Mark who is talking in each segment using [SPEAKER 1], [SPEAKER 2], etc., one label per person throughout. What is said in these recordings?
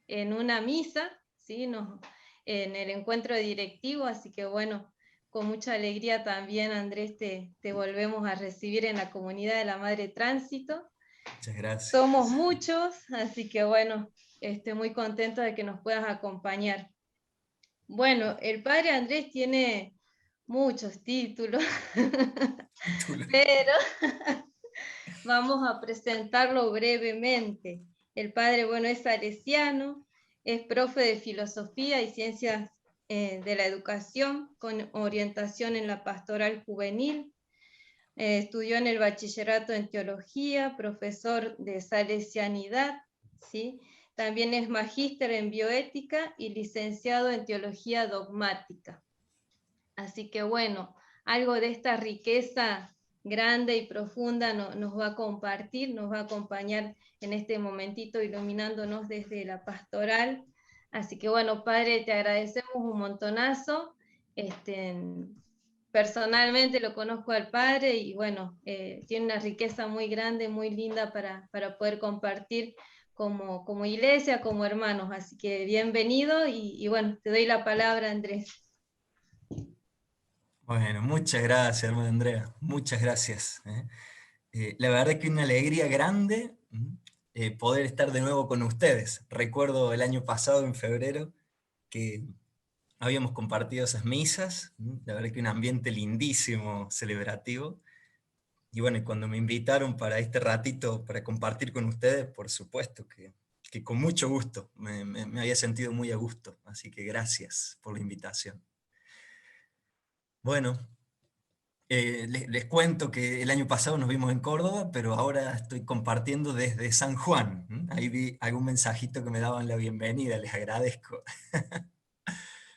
[SPEAKER 1] en una misa, ¿sí? En el encuentro directivo, así que bueno, con mucha alegría también, Andrés, te volvemos a recibir en la comunidad de la Madre Tránsito.
[SPEAKER 2] Muchas gracias.
[SPEAKER 1] Somos muchos, así que bueno, estoy muy contento de que nos puedas acompañar. Bueno, el padre Andrés tiene muchos títulos,
[SPEAKER 2] Título.
[SPEAKER 1] pero vamos a presentarlo brevemente. El padre, bueno, es salesiano, es profe de filosofía y ciencias de la educación, con orientación en la pastoral juvenil. Estudió en el bachillerato en teología, profesor de salesianidad, ¿sí? También es magíster en bioética y licenciado en teología dogmática. Así que bueno, algo de esta riqueza grande y profunda nos va a compartir, nos va a acompañar en este momentito iluminándonos desde la pastoral. Así que bueno, Padre, te agradecemos un montonazo. Personalmente lo conozco al Padre y bueno, tiene una riqueza muy grande, muy linda para poder compartir como iglesia, como hermanos. Así que bienvenido y bueno, te doy la palabra, Andrés.
[SPEAKER 2] Bueno, muchas gracias, hermana Andrea, muchas gracias. La verdad es que una alegría grande poder estar de nuevo con ustedes. Recuerdo el año pasado, en febrero, que habíamos compartido esas misas, la verdad que un ambiente lindísimo, celebrativo. Y bueno, y cuando me invitaron para este ratito, para compartir con ustedes, por supuesto que con mucho gusto, me había sentido muy a gusto, así que gracias por la invitación. Bueno, les cuento que el año pasado nos vimos en Córdoba, pero ahora estoy compartiendo desde San Juan. Ahí vi algún mensajito que me daban la bienvenida, les agradezco.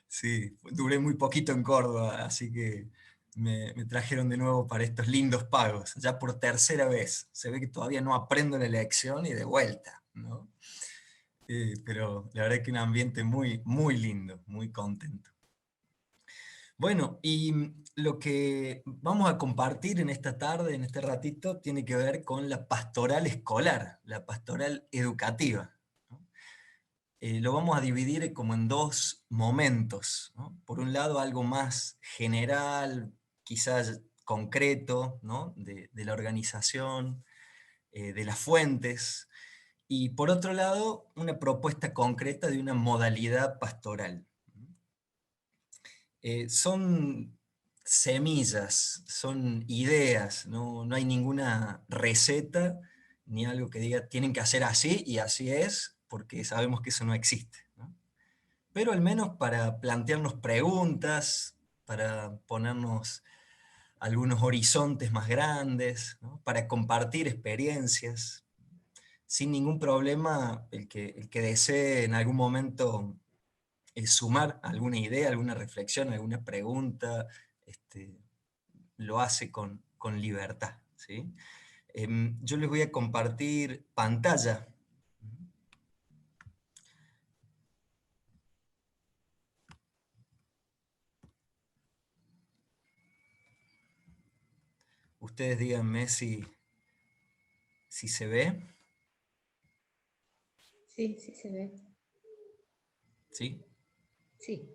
[SPEAKER 2] Sí, duré muy poquito en Córdoba, así que me trajeron de nuevo para estos lindos pagos, ya por tercera vez. Se ve que todavía no aprendo la lección y de vuelta, ¿no? Pero la verdad que un ambiente muy, muy lindo, muy contento. Bueno, y lo que vamos a compartir en esta tarde, en este ratito, tiene que ver con la pastoral escolar, la pastoral educativa, ¿no? Lo vamos a dividir como en dos momentos, ¿no? Por un lado, algo más general, quizás concreto, ¿no? De la organización, de las fuentes, y por otro lado, una propuesta concreta de una modalidad pastoral. Son semillas, son ideas, no hay ninguna receta ni algo que diga tienen que hacer así y así es, porque sabemos que eso no existe, ¿no? Pero al menos para plantearnos preguntas, para ponernos algunos horizontes más grandes, ¿no? Para compartir experiencias, sin ningún problema el que desee en algún momento sumar alguna idea, alguna reflexión, alguna pregunta, este, lo hace con libertad, ¿sí? Yo les voy a compartir pantalla. Ustedes díganme si se ve.
[SPEAKER 1] Sí, sí se ve.
[SPEAKER 2] ¿Sí?
[SPEAKER 1] Sí.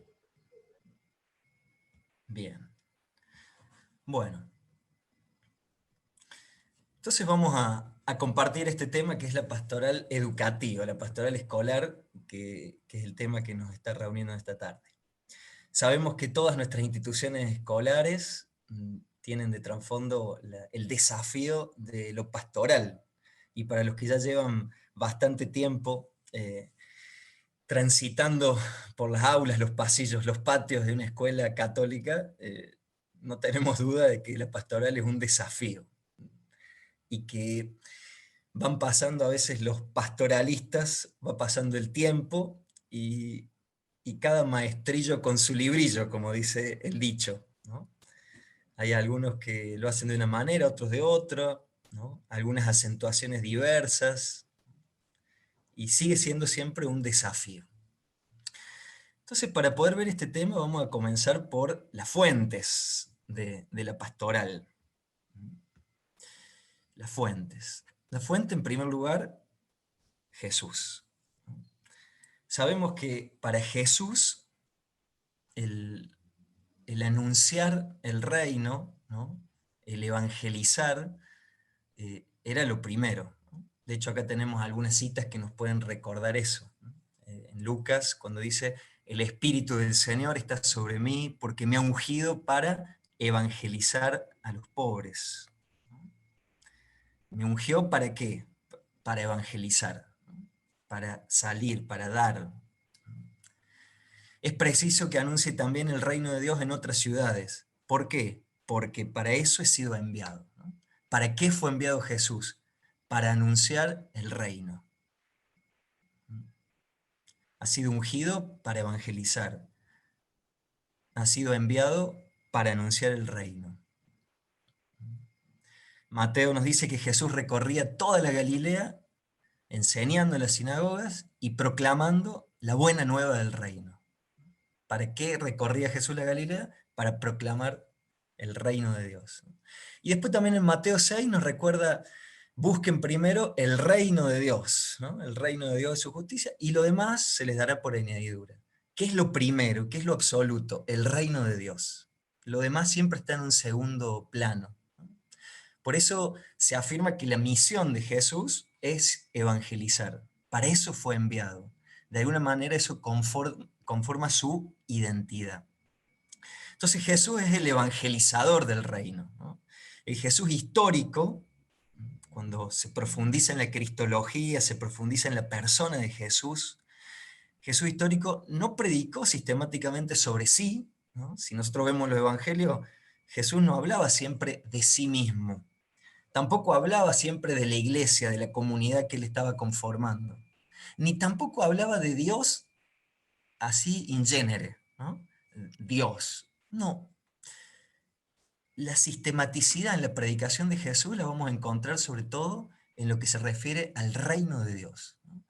[SPEAKER 2] Bien. Bueno, entonces vamos a compartir este tema que es la pastoral educativa, la pastoral escolar, que es el tema que nos está reuniendo esta tarde. Sabemos que todas nuestras instituciones escolares tienen de trasfondo el desafío de lo pastoral, y para los que ya llevan bastante tiempo transitando por las aulas, los pasillos, los patios de una escuela católica, no tenemos duda de que la pastoral es un desafío, y que van pasando a veces los pastoralistas, va pasando el tiempo, y cada maestrillo con su librillo, como dice el dicho, ¿no? Hay algunos que lo hacen de una manera, otros de otra, ¿no? Algunas acentuaciones diversas, y sigue siendo siempre un desafío. Entonces, para poder ver este tema, vamos a comenzar por las fuentes de la pastoral. Las fuentes. La fuente, en primer lugar, Jesús. sabemos que para Jesús el, el anunciar el reino, ¿no? El evangelizar, era lo primero, ¿no? De hecho, acá tenemos algunas citas que nos pueden recordar eso, ¿no? En Lucas, cuando dice, el Espíritu del Señor está sobre mí porque me ha ungido para evangelizar a los pobres. ¿Me ungió para qué? Para evangelizar, ¿no? Para salir, para dar. Es preciso que anuncie también el reino de Dios en otras ciudades. ¿Por qué? Porque para eso he sido enviado, ¿no? ¿Para qué fue enviado Jesús? Para anunciar el reino. Ha sido ungido para evangelizar. Ha sido enviado para anunciar el reino. Mateo nos dice que Jesús recorría toda la Galilea, enseñando en las sinagogas y proclamando la buena nueva del reino. ¿Para qué recorría Jesús la Galilea? Para proclamar el reino de Dios. Y después también en Mateo 6 nos recuerda, busquen primero el reino de Dios, ¿no? El reino de Dios y su justicia, y lo demás se les dará por añadidura. ¿Qué es lo primero? ¿Qué es lo absoluto? El reino de Dios. Lo demás siempre está en un segundo plano. Por eso se afirma que la misión de Jesús es evangelizar. Para eso fue enviado. De alguna manera eso conforma su identidad. Entonces Jesús es el evangelizador del reino, ¿no? El Jesús histórico, cuando se profundiza en la cristología, se profundiza en la persona de Jesús, Jesús histórico no predicó sistemáticamente sobre sí, ¿no? Si nosotros vemos los evangelios, Jesús no hablaba siempre de sí mismo, tampoco hablaba siempre de la iglesia, de la comunidad que él estaba conformando, ni tampoco hablaba de Dios así in genere, ¿no? Dios. No. La sistematicidad en la predicación de Jesús la vamos a encontrar sobre todo en lo que se refiere al reino de Dios, ¿no?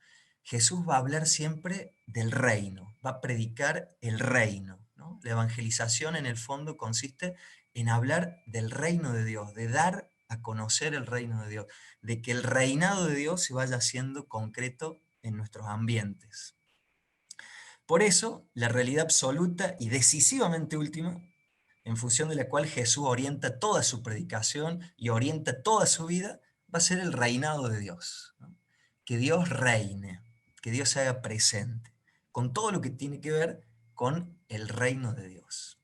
[SPEAKER 2] Jesús va a hablar siempre del reino, va a predicar el reino, ¿no? La evangelización en el fondo consiste en hablar del reino de Dios, de dar a conocer el reino de Dios, de que el reinado de Dios se vaya haciendo concreto en nuestros ambientes. Por eso, la realidad absoluta y decisivamente última, en función de la cual Jesús orienta toda su predicación y orienta toda su vida, va a ser el reinado de Dios, ¿no? Que Dios reine, que Dios se haga presente, con todo lo que tiene que ver con el reino de Dios.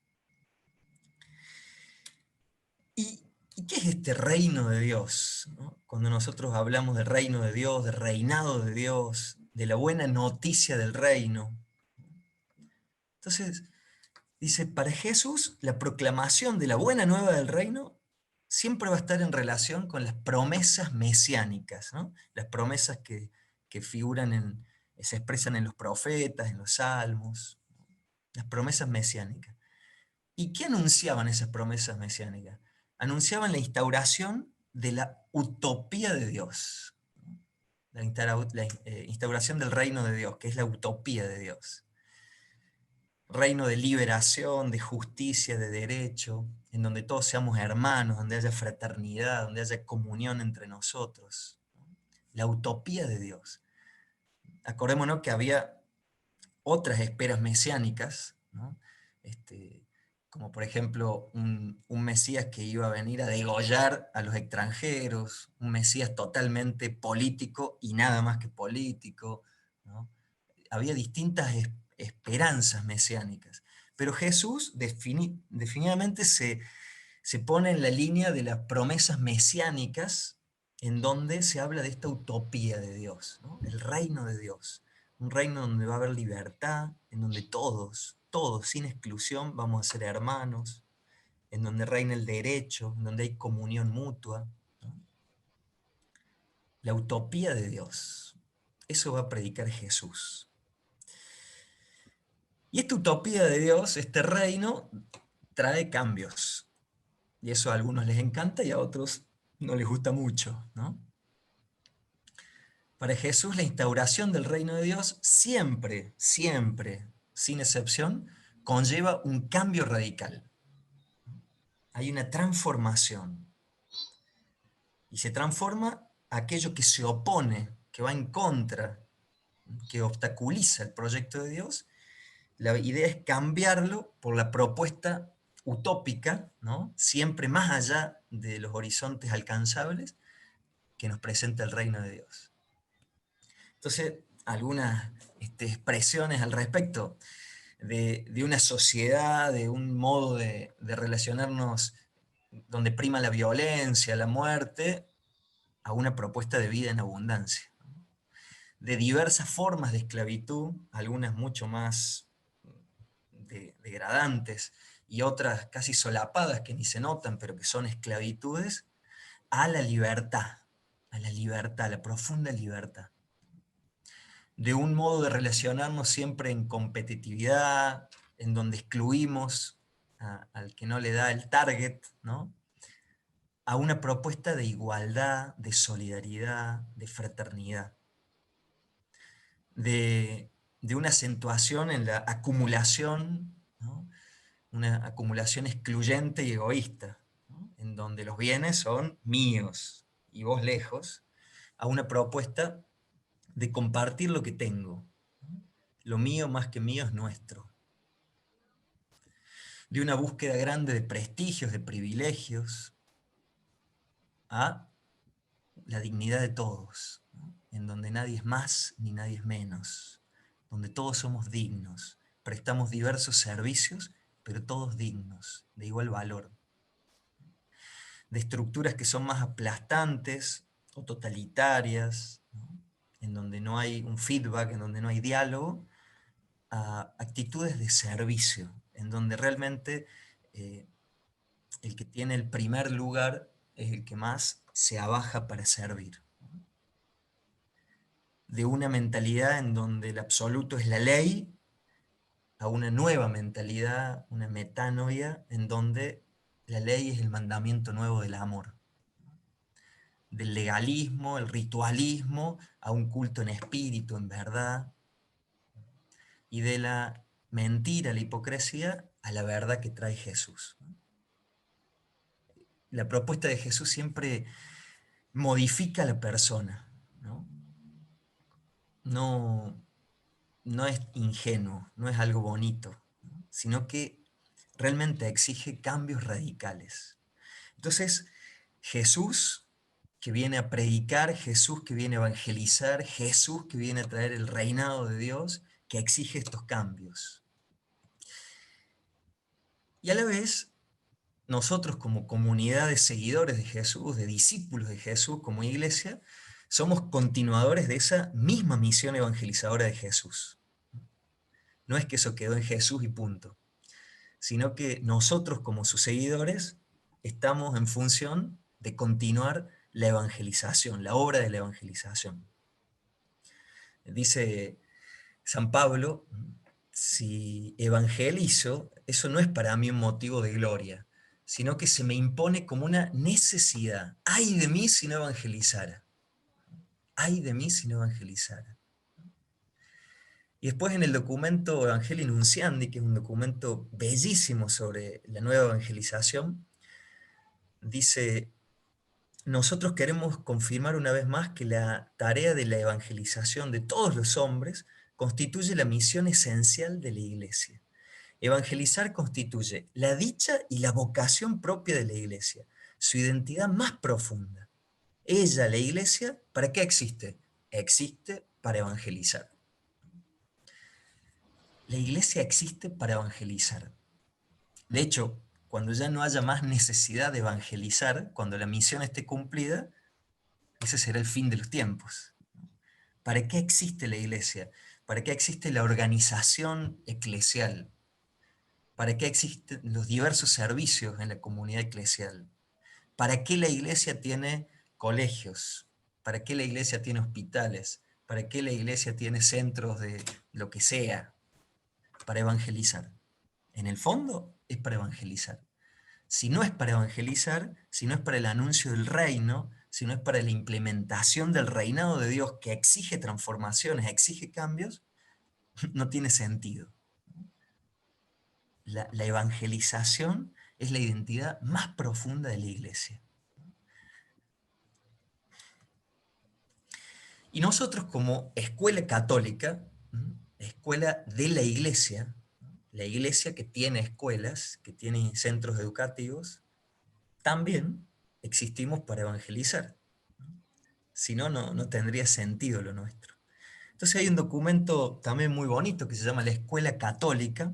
[SPEAKER 2] ¿Y qué es este reino de Dios, ¿no? Cuando nosotros hablamos del reino de Dios, del reinado de Dios, de la buena noticia del reino. Entonces, dice, para Jesús, la proclamación de la buena nueva del reino siempre va a estar en relación con las promesas mesiánicas, ¿no? Las promesas que figuran se expresan en los profetas, en los salmos, las promesas mesiánicas. ¿Y qué anunciaban esas promesas mesiánicas? Anunciaban la instauración de la utopía de Dios, ¿no? La instauración del reino de Dios, que es la utopía de Dios. Reino de liberación, de justicia, de derecho, en donde todos seamos hermanos, donde haya fraternidad, donde haya comunión entre nosotros. La utopía de Dios. Acordémonos que había otras esperas mesiánicas, ¿no? Como por ejemplo un Mesías que iba a venir a degollar a los extranjeros, un Mesías totalmente político y nada más que político, ¿no? Había distintas esperanzas mesiánicas, pero Jesús definitivamente se pone en la línea de las promesas mesiánicas en donde se habla de esta utopía de Dios, ¿no? El reino de Dios, un reino donde va a haber libertad, en donde todos, sin exclusión, vamos a ser hermanos, en donde reina el derecho, en donde hay comunión mutua, ¿no? La utopía de Dios, eso va a predicar Jesús. Y esta utopía de Dios, este reino, trae cambios. Y eso a algunos les encanta y a otros no les gusta mucho, ¿no? Para Jesús la instauración del reino de Dios siempre, siempre, sin excepción, conlleva un cambio radical. Hay una transformación. Y se transforma aquello que se opone, que va en contra que obstaculiza el proyecto de Dios, la idea es cambiarlo por la propuesta utópica, ¿no? Siempre más allá de los horizontes alcanzables que nos presenta el reino de Dios. Entonces, algunas expresiones al respecto de una sociedad, de un modo de relacionarnos donde prima la violencia, la muerte, a una propuesta de vida en abundancia. De diversas formas de esclavitud, algunas mucho más degradantes y otras casi solapadas que ni se notan, pero que son esclavitudes, a la libertad, a la profunda libertad. De un modo de relacionarnos siempre en competitividad, en donde excluimos al que no le da el target, ¿no? A una propuesta de igualdad, de solidaridad, de fraternidad, de una acentuación en la acumulación, ¿no? Una acumulación excluyente y egoísta, ¿no? En donde los bienes son míos y vos lejos, a una propuesta de compartir lo que tengo. Lo mío más que mío es nuestro. De una búsqueda grande de prestigios, de privilegios, a la dignidad de todos, ¿no? En donde nadie es más ni nadie es menos, donde todos somos dignos, prestamos diversos servicios, pero todos dignos, de igual valor. De estructuras que son más aplastantes o totalitarias, ¿no? En donde no hay un feedback, en donde no hay diálogo, a actitudes de servicio, en donde realmente el que tiene el primer lugar es el que más se abaja para servir. De una mentalidad en donde el absoluto es la ley, a una nueva mentalidad, una metanoia, en donde la ley es el mandamiento nuevo del amor. Del legalismo, el ritualismo, a un culto en espíritu, en verdad, y de la mentira, la hipocresía, a la verdad que trae Jesús. La propuesta de Jesús siempre modifica a la persona, ¿no? No, no es ingenuo, no es algo bonito, ¿no? Sino que realmente exige cambios radicales. Entonces, Jesús que viene a predicar, Jesús que viene a evangelizar, Jesús que viene a traer el reinado de Dios, que exige estos cambios. Y a la vez, nosotros como comunidad de seguidores de Jesús, de discípulos de Jesús, como iglesia, somos continuadores de esa misma misión evangelizadora de Jesús. No es que eso quedó en Jesús y punto, sino que nosotros como sus seguidores estamos en función de continuar la evangelización, la obra de la evangelización. Dice San Pablo, si evangelizo, eso no es para mí un motivo de gloria, sino que se me impone como una necesidad. ¡Ay de mí si no evangelizara! ¡Ay de mí si no evangelizara! Y después en el documento Evangelii Nunciandi, que es un documento bellísimo sobre la nueva evangelización, dice: nosotros queremos confirmar una vez más que la tarea de la evangelización de todos los hombres constituye la misión esencial de la Iglesia. Evangelizar constituye la dicha y la vocación propia de la Iglesia, su identidad más profunda. Ella, la Iglesia, ¿para qué existe? Existe para evangelizar. La Iglesia existe para evangelizar. De hecho, cuando ya no haya más necesidad de evangelizar, cuando la misión esté cumplida, ese será el fin de los tiempos. ¿Para qué existe la Iglesia? ¿Para qué existe la organización eclesial? ¿Para qué existen los diversos servicios en la comunidad eclesial? ¿Para qué la Iglesia tiene colegios? ¿Para qué la Iglesia tiene hospitales? ¿Para qué la Iglesia tiene centros de lo que sea? Para evangelizar. En el fondo es para evangelizar. Si no es para evangelizar, si no es para el anuncio del reino, si no es para la implementación del reinado de Dios que exige transformaciones, exige cambios, no tiene sentido. La evangelización es la identidad más profunda de la Iglesia. Y nosotros como escuela católica, escuela de la iglesia que tiene escuelas, que tiene centros educativos, también existimos para evangelizar. Si no, no tendría sentido lo nuestro. Entonces hay un documento también muy bonito que se llama la Escuela Católica,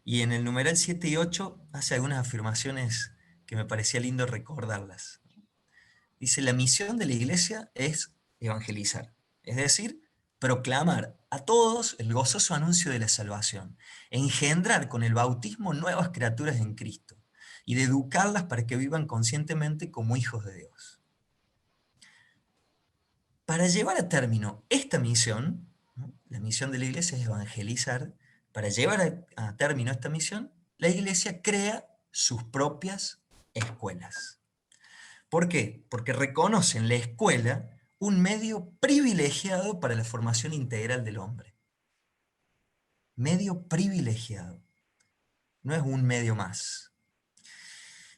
[SPEAKER 2] y en el numeral 7 y 8 hace algunas afirmaciones que me parecía lindo recordarlas. Dice, la misión de la iglesia es evangelizar, es decir, proclamar a todos el gozoso anuncio de la salvación, engendrar con el bautismo nuevas criaturas en Cristo y de educarlas para que vivan conscientemente como hijos de Dios. Para llevar a término esta misión, ¿no? La misión de la iglesia es evangelizar. Para llevar a término esta misión, la iglesia crea sus propias escuelas. ¿Por qué? Porque reconoce en la escuela un medio privilegiado para la formación integral del hombre. Medio privilegiado. No es un medio más.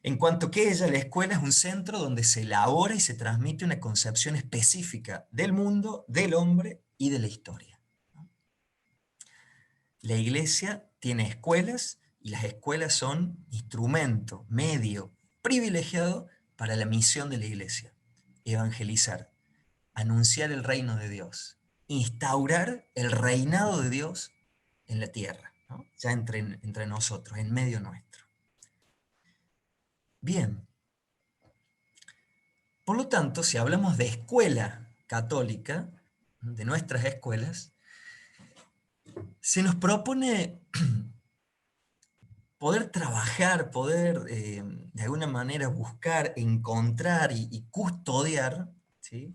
[SPEAKER 2] En cuanto que ella, la escuela es un centro donde se elabora y se transmite una concepción específica del mundo, del hombre y de la historia. La iglesia tiene escuelas y las escuelas son instrumento, medio, privilegiado para la misión de la iglesia. Evangelizar, anunciar el reino de Dios, instaurar el reinado de Dios en la tierra, ¿no? Ya entre nosotros, en medio nuestro. Bien, por lo tanto, si hablamos de escuela católica, de nuestras escuelas, se nos propone poder trabajar, poder de alguna manera buscar, encontrar y custodiar, ¿sí?,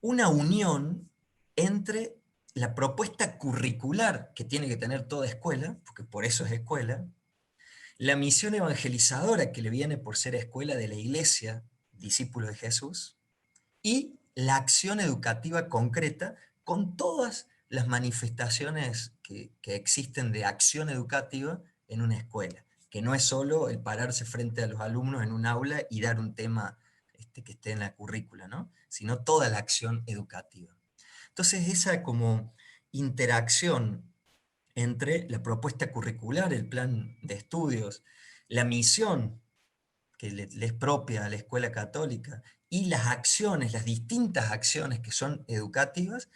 [SPEAKER 2] una unión entre la propuesta curricular que tiene que tener toda escuela, porque por eso es escuela, la misión evangelizadora que le viene por ser escuela de la iglesia, discípulo de Jesús, y la acción educativa concreta con todas las manifestaciones que existen de acción educativa en una escuela, que no es solo el pararse frente a los alumnos en un aula y dar un tema que esté en la currícula, ¿no?, sino toda la acción educativa. Entonces esa como interacción entre la propuesta curricular, el plan de estudios, la misión que le es propia a la escuela católica, y las acciones, las distintas acciones que son educativas,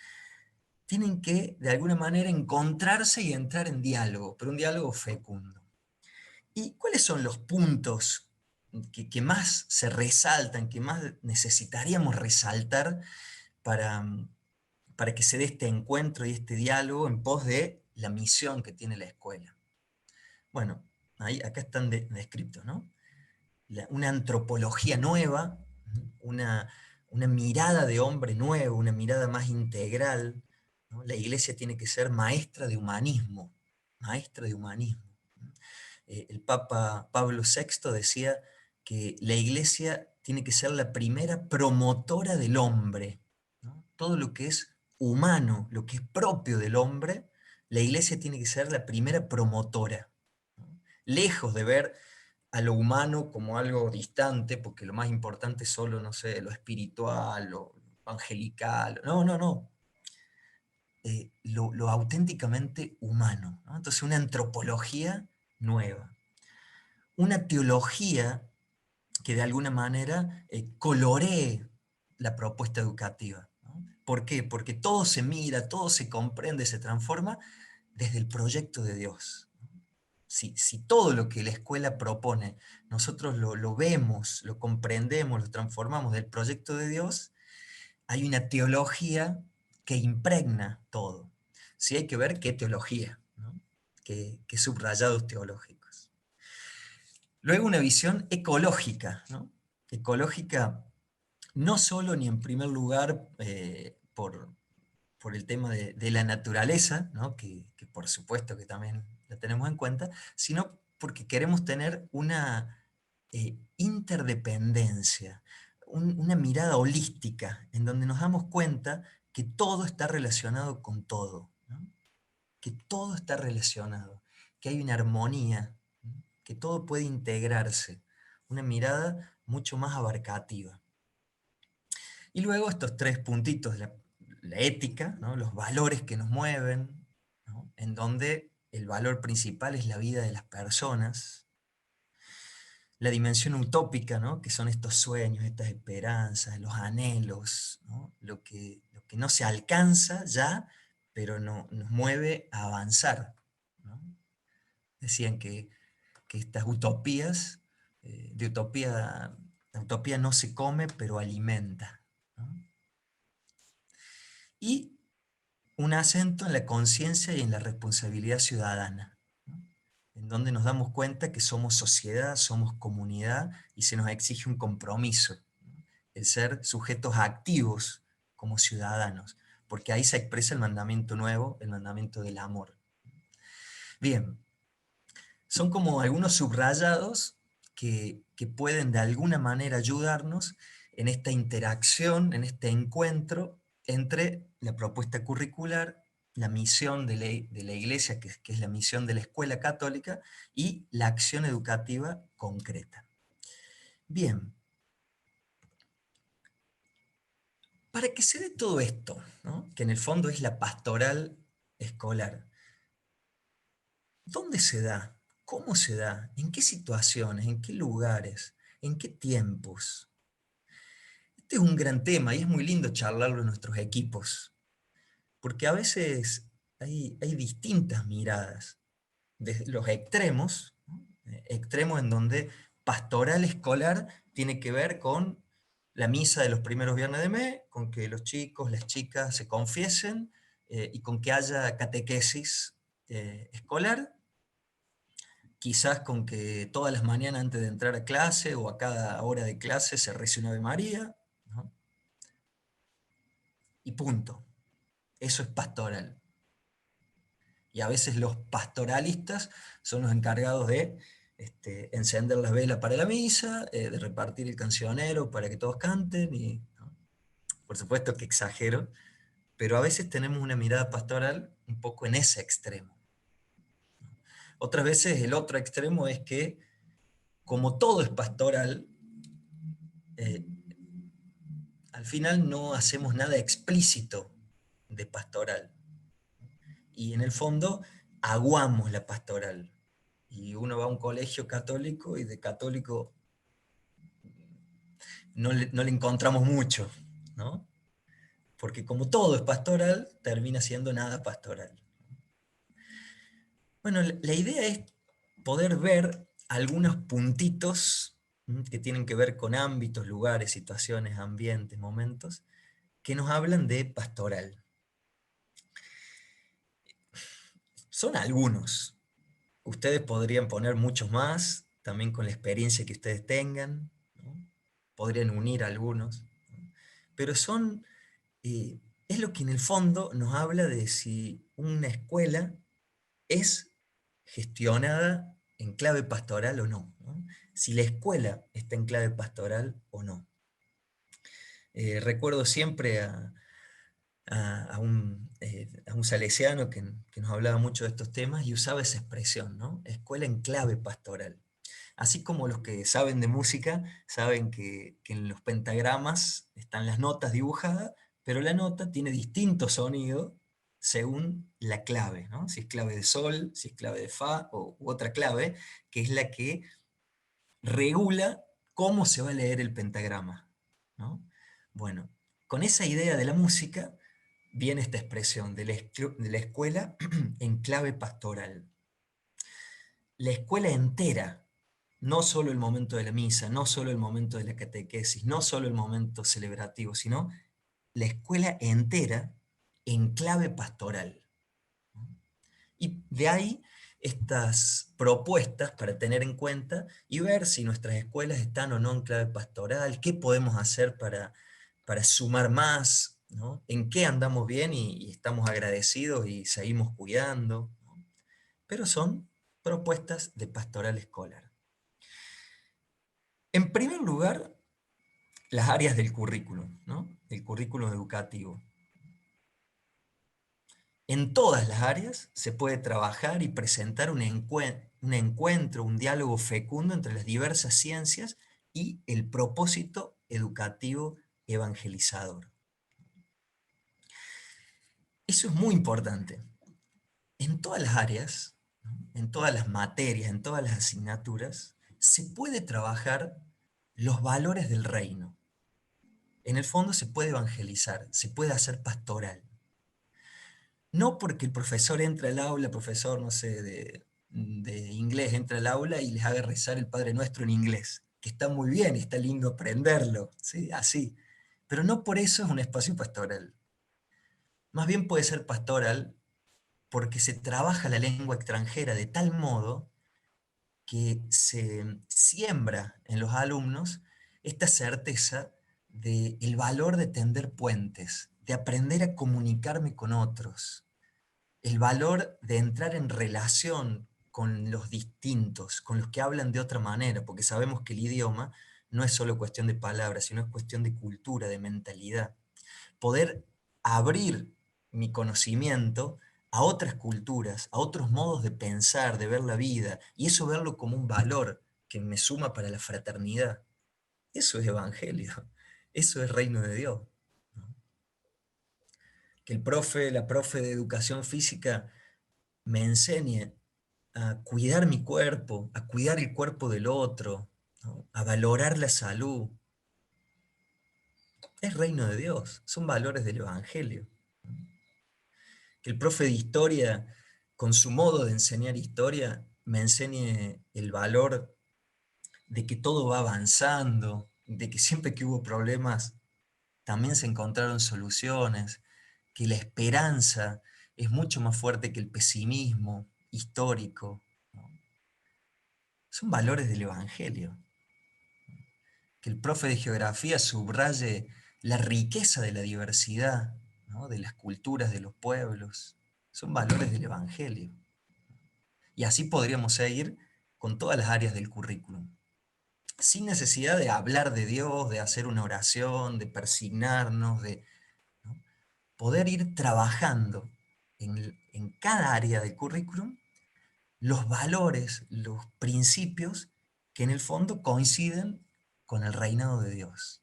[SPEAKER 2] tienen que, de alguna manera, encontrarse y entrar en diálogo, pero un diálogo fecundo. ¿Y cuáles son los puntos que más se resaltan, que más necesitaríamos resaltar para, para que se dé este encuentro y este diálogo en pos de la misión que tiene la escuela? Bueno, acá están descritos, ¿no? Una antropología nueva, una mirada de hombre nuevo, una mirada más integral, ¿no? La iglesia tiene que ser maestra de humanismo, maestra de humanismo. El Papa Pablo VI decía que la iglesia tiene que ser la primera promotora del hombre, ¿no? Todo lo que es humano, lo que es propio del hombre, la iglesia tiene que ser la primera promotora, ¿no? Lejos de ver a lo humano como algo distante, porque lo más importante es solo, no sé, lo espiritual, lo angelical. No, no, no. Lo auténticamente humano, ¿no? Entonces una antropología nueva. Una teología que de alguna manera coloree la propuesta educativa, ¿no? ¿Por qué? Porque todo se mira, todo se comprende, se transforma desde el proyecto de Dios. Si todo lo que la escuela propone nosotros lo vemos, lo comprendemos, lo transformamos del proyecto de Dios, hay una teología que impregna todo. Sí, hay que ver qué teología, ¿no?, qué subrayados teológicos. Luego una visión ecológica, ¿no? Ecológica no solo ni en primer lugar por el tema de la naturaleza, ¿no?, que por supuesto que también la tenemos en cuenta, sino porque queremos tener una interdependencia, una mirada holística, en donde nos damos cuenta que todo está relacionado con todo, ¿no?, que todo está relacionado, que hay una armonía, ¿no?, que todo puede integrarse, una mirada mucho más abarcativa. Y luego estos tres puntitos, la ética, ¿no? Los valores que nos mueven, ¿no? En donde el valor principal es la vida de las personas, la dimensión utópica, ¿no? Que son estos sueños, estas esperanzas, los anhelos, ¿no? Lo que no se alcanza ya, pero nos mueve a avanzar, ¿no? Decían que estas utopías, la utopía no se come, pero alimenta, ¿no? Y un acento en la conciencia y en la responsabilidad ciudadana, ¿no? En donde nos damos cuenta que somos sociedad, somos comunidad y se nos exige un compromiso, ¿no? El ser sujetos activos como ciudadanos, porque ahí se expresa el mandamiento nuevo, el mandamiento del amor. Bien, son como algunos subrayados que pueden de alguna manera ayudarnos en esta interacción, en este encuentro entre la propuesta curricular, la misión de la Iglesia, que es la misión de la escuela católica, y la acción educativa concreta. Bien, para que se dé todo esto, ¿no? Que en el fondo es la pastoral escolar, ¿dónde se da? ¿Cómo se da? ¿En qué situaciones? ¿En qué lugares? ¿En qué tiempos? Este es un gran tema y es muy lindo charlarlo en nuestros equipos, porque a veces hay distintas miradas, desde los extremos, ¿no? Extremos en donde pastoral escolar tiene que ver con la misa de los primeros viernes de mes, con que los chicos, las chicas se confiesen y con que haya catequesis escolar, quizás con que todas las mañanas antes de entrar a clase o a cada hora de clase se rece una Ave María, ¿no? Y punto. Eso es pastoral. Y a veces los pastoralistas son los encargados de encender las velas para la misa, de repartir el cancionero para que todos canten, y, ¿no? Por supuesto que exagero, pero a veces tenemos una mirada pastoral un poco en ese extremo. Otras veces el otro extremo es que, como todo es pastoral, eh, al final no hacemos nada explícito de pastoral. Y en el fondo aguamos la pastoral. Y uno va a un colegio católico y de católico no le encontramos mucho, ¿no? Porque como todo es pastoral, termina siendo nada pastoral. Bueno, la idea es poder ver algunos puntitos que tienen que ver con ámbitos, lugares, situaciones, ambientes, momentos, que nos hablan de pastoral. Son algunos. Ustedes podrían poner muchos más, también con la experiencia que ustedes tengan, ¿no? Podrían unir algunos, ¿no? Pero es lo que en el fondo nos habla de si una escuela es gestionada en clave pastoral o no, ¿no? Si la escuela está en clave pastoral o no. Recuerdo siempre a un salesiano que nos hablaba mucho de estos temas y usaba esa expresión, ¿no? Escuela en clave pastoral. Así como los que saben de música saben que en los pentagramas están las notas dibujadas, pero la nota tiene distinto sonido según la clave, ¿no? Si es clave de sol, si es clave de fa u otra clave, que es la que regula cómo se va a leer el pentagrama, ¿no? Bueno, con esa idea de la música viene esta expresión de la escuela en clave pastoral. La escuela entera, no solo el momento de la misa, no solo el momento de la catequesis, no solo el momento celebrativo, sino la escuela entera en clave pastoral. Y de ahí estas propuestas para tener en cuenta y ver si nuestras escuelas están o no en clave pastoral, qué podemos hacer para sumar más, ¿no? En qué andamos bien y estamos agradecidos y seguimos cuidando, ¿no? Pero son propuestas de pastoral escolar. En primer lugar, las áreas del currículum, ¿no? El currículum educativo. En todas las áreas se puede trabajar y presentar un encuentro, un diálogo fecundo entre las diversas ciencias y el propósito educativo evangelizador. Eso es muy importante. En todas las áreas, ¿no? En todas las materias, en todas las asignaturas, se puede trabajar los valores del reino. En el fondo se puede evangelizar, se puede hacer pastoral. No porque el profesor entra al aula, profesor, no sé, de inglés entra al aula y les haga rezar el Padre Nuestro en inglés, que está muy bien, está lindo aprenderlo, ¿sí? Así. Pero no por eso es un espacio pastoral. Más bien puede ser pastoral porque se trabaja la lengua extranjera de tal modo que se siembra en los alumnos esta certeza del valor de tender puentes, de aprender a comunicarme con otros, el valor de entrar en relación con los distintos, con los que hablan de otra manera, porque sabemos que el idioma no es solo cuestión de palabras, sino es cuestión de cultura, de mentalidad. Poder abrir mi conocimiento a otras culturas, a otros modos de pensar, de ver la vida, y eso verlo como un valor que me suma para la fraternidad. Eso es evangelio, eso es reino de Dios. Que el profe, la profe de educación física me enseñe a cuidar mi cuerpo, a cuidar el cuerpo del otro, ¿no? A valorar la salud. Es reino de Dios, son valores del Evangelio. Que el profe de historia, con su modo de enseñar historia, me enseñe el valor de que todo va avanzando, de que siempre que hubo problemas también se encontraron soluciones, que la esperanza es mucho más fuerte que el pesimismo histórico, ¿no? Son valores del Evangelio. Que el profe de geografía subraye la riqueza de la diversidad, ¿no? De las culturas de los pueblos. Son valores del Evangelio. Y así podríamos seguir con todas las áreas del currículum. Sin necesidad de hablar de Dios, de hacer una oración, de persignarnos, ¿no? Poder ir trabajando en cada área del currículum los valores, los principios que en el fondo coinciden con el reinado de Dios.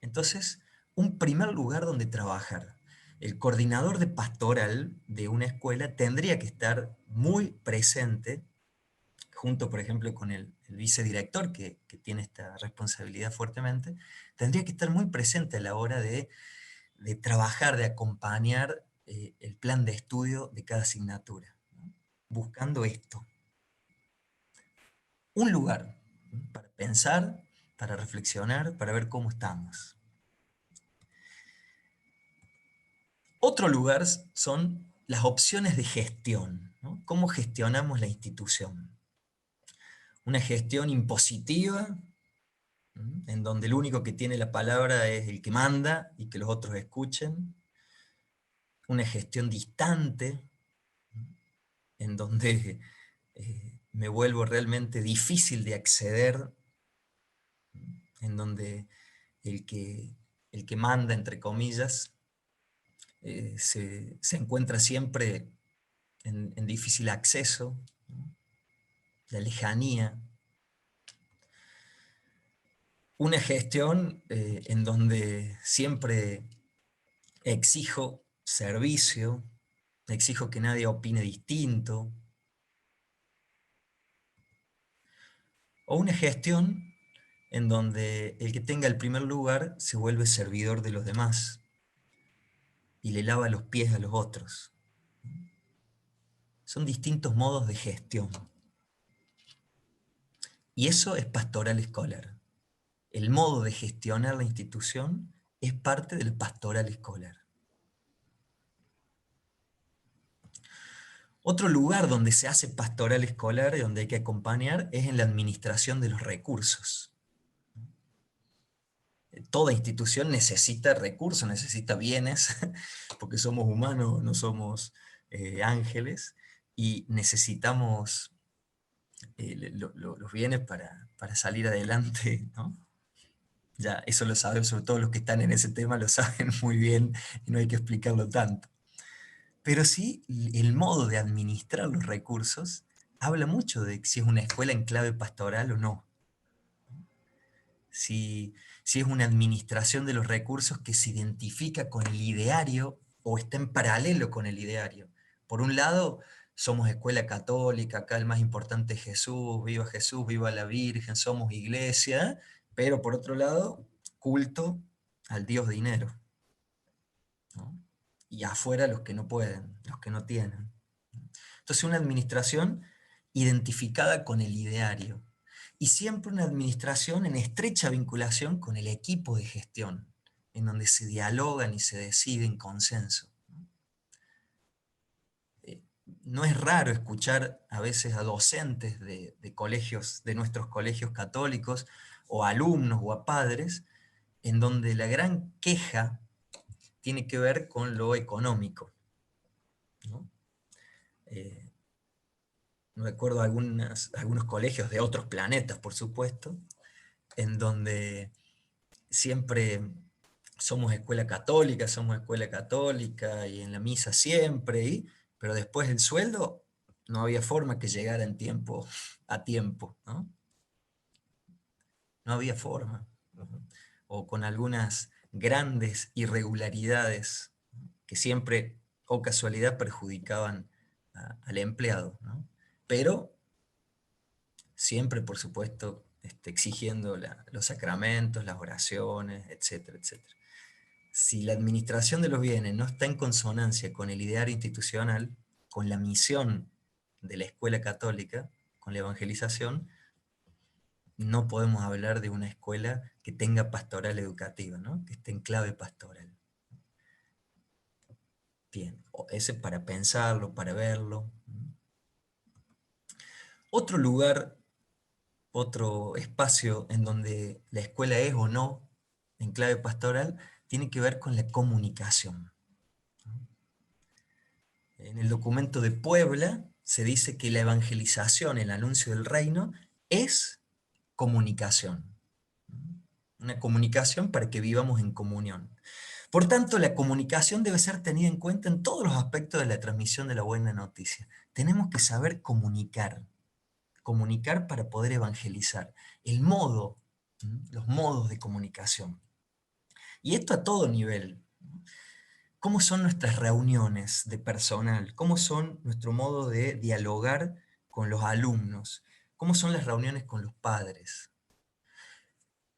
[SPEAKER 2] Entonces, un primer lugar donde trabajar. El coordinador de pastoral de una escuela tendría que estar muy presente, junto, por ejemplo, con el vicedirector, que tiene esta responsabilidad fuertemente, tendría que estar muy presente a la hora de trabajar, de acompañar el plan de estudio de cada asignatura, ¿no? Buscando esto. Un lugar, ¿no? Para pensar, para reflexionar, para ver cómo estamos. Otro lugar son las opciones de gestión, ¿no? ¿Cómo gestionamos la institución? Una gestión impositiva, ¿no? En donde el único que tiene la palabra es el que manda y que los otros escuchen. Una gestión distante, ¿no? En donde me vuelvo realmente difícil de acceder, ¿no? En donde el que, el que manda, entre comillas, se encuentra siempre en difícil acceso, ¿no? La lejanía. Una gestión en donde siempre exijo servicio, exijo que nadie opine distinto. O una gestión en donde el que tenga el primer lugar se vuelve servidor de los demás y le lava los pies a los otros. Son distintos modos de gestión. Y eso es pastoral escolar. El modo de gestionar la institución es parte del pastoral escolar. Otro lugar donde se hace pastoral escolar y donde hay que acompañar es en la administración de los recursos. Toda institución necesita recursos, necesita bienes, porque somos humanos, no somos ángeles, y necesitamos los bienes para salir adelante, ¿no? Ya, eso lo saben, sobre todo los que están en ese tema lo saben muy bien y no hay que explicarlo tanto. Pero sí, el modo de administrar los recursos habla mucho de si es una escuela en clave pastoral o no. si es una administración de los recursos que se identifica con el ideario o está en paralelo con el ideario. Por un lado, somos escuela católica, acá el más importante es Jesús, viva la Virgen, somos iglesia, pero por otro lado, culto al Dios dinero, ¿no? Y afuera los que no pueden, los que no tienen. Entonces una administración identificada con el ideario, y siempre una administración en estrecha vinculación con el equipo de gestión, en donde se dialogan y se decide en consenso. No es raro escuchar a veces a docentes de colegios, de nuestros colegios católicos, o a alumnos o a padres, en donde la gran queja tiene que ver con lo económico, ¿no? Recuerdo algunos colegios de otros planetas, por supuesto, en donde siempre somos escuela católica, y en la misa siempre, pero después el sueldo no había forma que llegara a tiempo, ¿no? No había forma. O con algunas grandes irregularidades que siempre, o casualidad, perjudicaban al empleado, ¿no? Pero siempre, por supuesto, exigiendo los sacramentos, las oraciones, etcétera, etcétera. Si la administración de los bienes no está en consonancia con el ideario institucional, con la misión de la escuela católica, con la evangelización, no podemos hablar de una escuela que tenga pastoral educativa, ¿no? Que esté en clave pastoral. Bien, ese es para pensarlo, para verlo. Otro lugar, otro espacio en donde la escuela es o no en clave pastoral, tiene que ver con la comunicación. En el documento de Puebla se dice que la evangelización, el anuncio del reino, es comunicación. Una comunicación para que vivamos en comunión. Por tanto, la comunicación debe ser tenida en cuenta en todos los aspectos de la transmisión de la buena noticia. Tenemos que saber comunicar para poder evangelizar. El modo, los modos de comunicación. Y esto a todo nivel. ¿Cómo son nuestras reuniones de personal? ¿Cómo son nuestro modo de dialogar con los alumnos? ¿Cómo son las reuniones con los padres?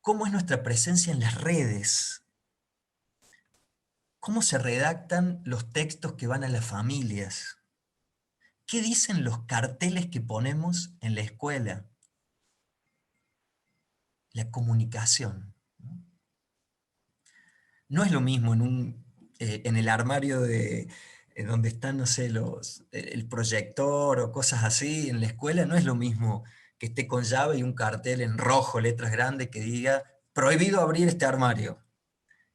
[SPEAKER 2] ¿Cómo es nuestra presencia en las redes? ¿Cómo se redactan los textos que van a las familias? ¿Qué dicen los carteles que ponemos en la escuela? La comunicación. No es lo mismo en el armario donde están, no sé, el proyector o cosas así en la escuela, no es lo mismo que esté con llave y un cartel en rojo, letras grandes, que diga prohibido abrir este armario,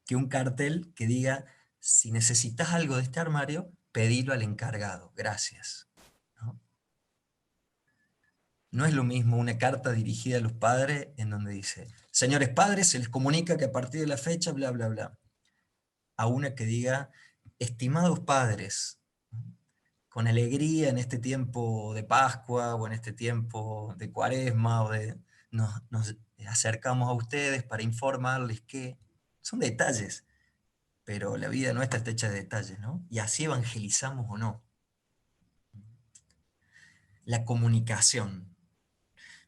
[SPEAKER 2] que un cartel que diga si necesitas algo de este armario, pedilo al encargado, gracias. No es lo mismo una carta dirigida a los padres en donde dice, señores padres, se les comunica que a partir de la fecha, bla, bla, bla, a una que diga, estimados padres, con alegría en este tiempo de Pascua o en este tiempo de Cuaresma, nos acercamos a ustedes para informarles que son detalles, pero la vida nuestra está hecha de detalles, ¿no? Y así evangelizamos o no. La comunicación.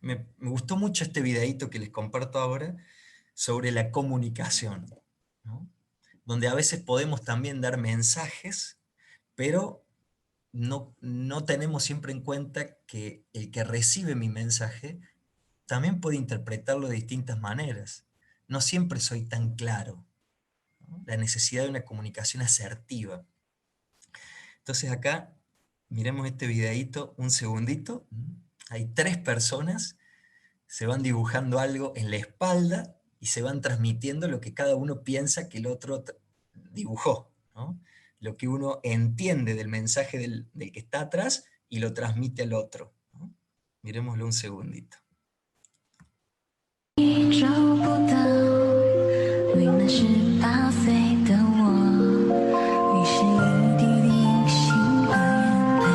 [SPEAKER 2] Me gustó mucho este videíto que les comparto ahora sobre la comunicación, ¿no? Donde a veces podemos también dar mensajes, pero no tenemos siempre en cuenta que el que recibe mi mensaje también puede interpretarlo de distintas maneras. No siempre soy tan claro, ¿no? La necesidad de una comunicación asertiva. Entonces acá, miremos este videíto un segundito. Hay 3 personas, se van dibujando algo en la espalda y se van transmitiendo lo que cada uno piensa que el otro dibujó, ¿no? Lo que uno entiende del mensaje del que está atrás y lo transmite al otro, ¿no? Miremoslo un segundito. 找不到为那18岁的我，于是一滴滴心把眼泪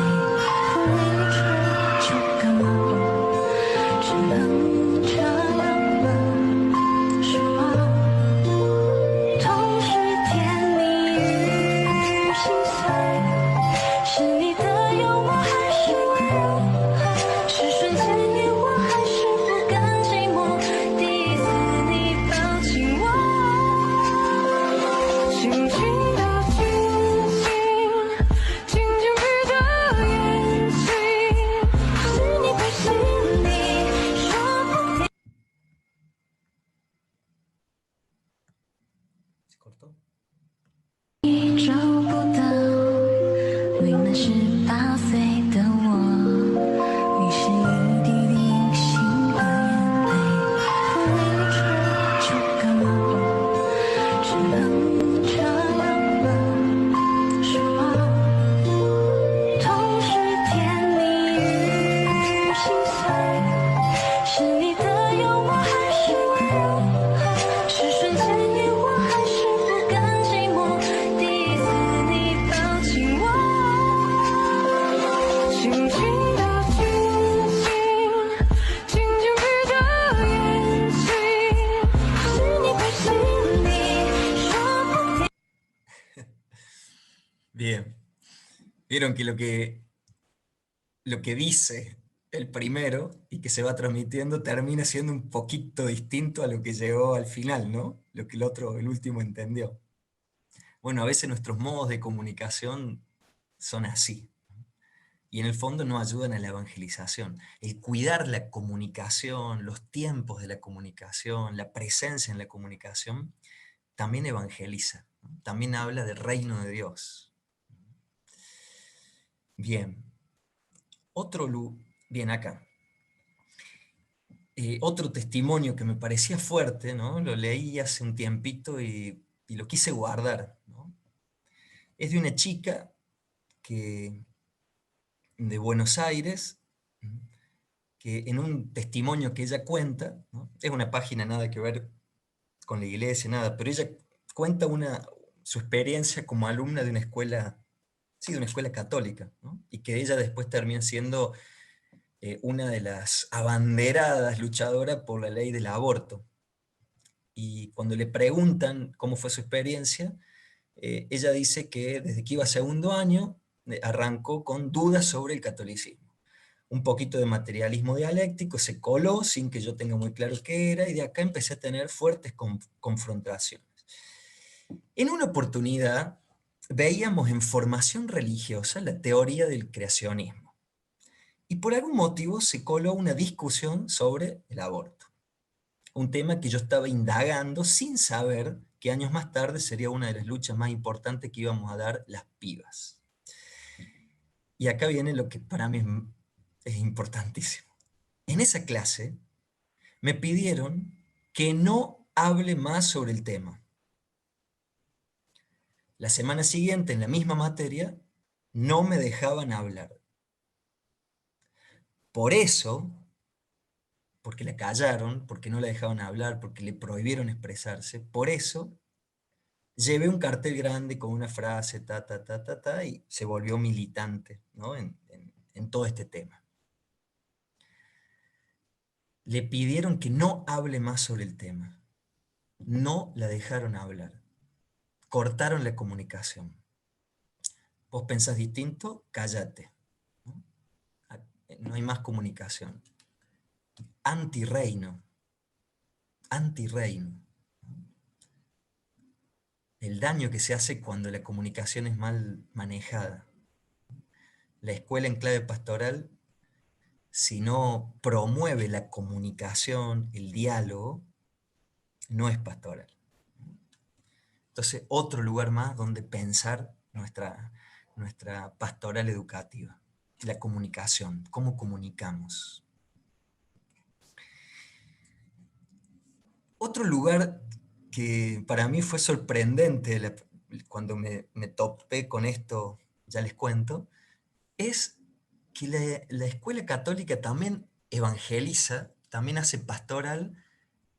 [SPEAKER 2] 挥出，就刚好只能这样了。Bien. Vieron que lo que dice el primero y que se va transmitiendo termina siendo un poquito distinto a lo que llegó al final, ¿no? Lo que el último entendió. Bueno, a veces nuestros modos de comunicación son así. Y en el fondo no ayudan a la evangelización. El cuidar la comunicación, los tiempos de la comunicación, la presencia en la comunicación, también evangeliza, ¿no? También habla del reino de Dios. Bien, bien acá. Otro testimonio que me parecía fuerte, ¿no? Lo leí hace un tiempito y lo quise guardar, ¿no? Es de una chica de Buenos Aires, ¿no? Que en un testimonio que ella cuenta, ¿no? Es una página nada que ver con la iglesia, nada, pero ella cuenta su experiencia como alumna de una escuela, sí, de una escuela católica, ¿no? Y que ella después termina siendo una de las abanderadas luchadoras por la ley del aborto. Y cuando le preguntan cómo fue su experiencia, ella dice que desde que iba a segundo año arrancó con dudas sobre el catolicismo. Un poquito de materialismo dialéctico, se coló sin que yo tenga muy claro qué era, y de acá empecé a tener fuertes confrontaciones. En una oportunidad veíamos en formación religiosa la teoría del creacionismo, y por algún motivo se coló una discusión sobre el aborto. Un tema que yo estaba indagando sin saber que años más tarde sería una de las luchas más importantes que íbamos a dar las pibas. Y acá viene lo que para mí es importantísimo. En esa clase me pidieron que no hable más sobre el tema. La semana siguiente, en la misma materia, no me dejaban hablar. Por eso, porque la callaron, porque no la dejaban hablar, porque le prohibieron expresarse, por eso llevé un cartel grande con una frase, y se volvió militante, ¿no? en todo este tema. Le pidieron que no hable más sobre el tema. No la dejaron hablar. Cortaron la comunicación. Vos pensás distinto, cállate. ¿No? No hay más comunicación. Antirreino. Antirreino. El daño que se hace cuando la comunicación es mal manejada. La escuela en clave pastoral, si no promueve la comunicación, el diálogo, no es pastoral. Entonces, otro lugar más donde pensar nuestra pastoral educativa, la comunicación, cómo comunicamos. Otro lugar que para mí fue sorprendente cuando me topé con esto, ya les cuento, es que la escuela católica también evangeliza, también hace pastoral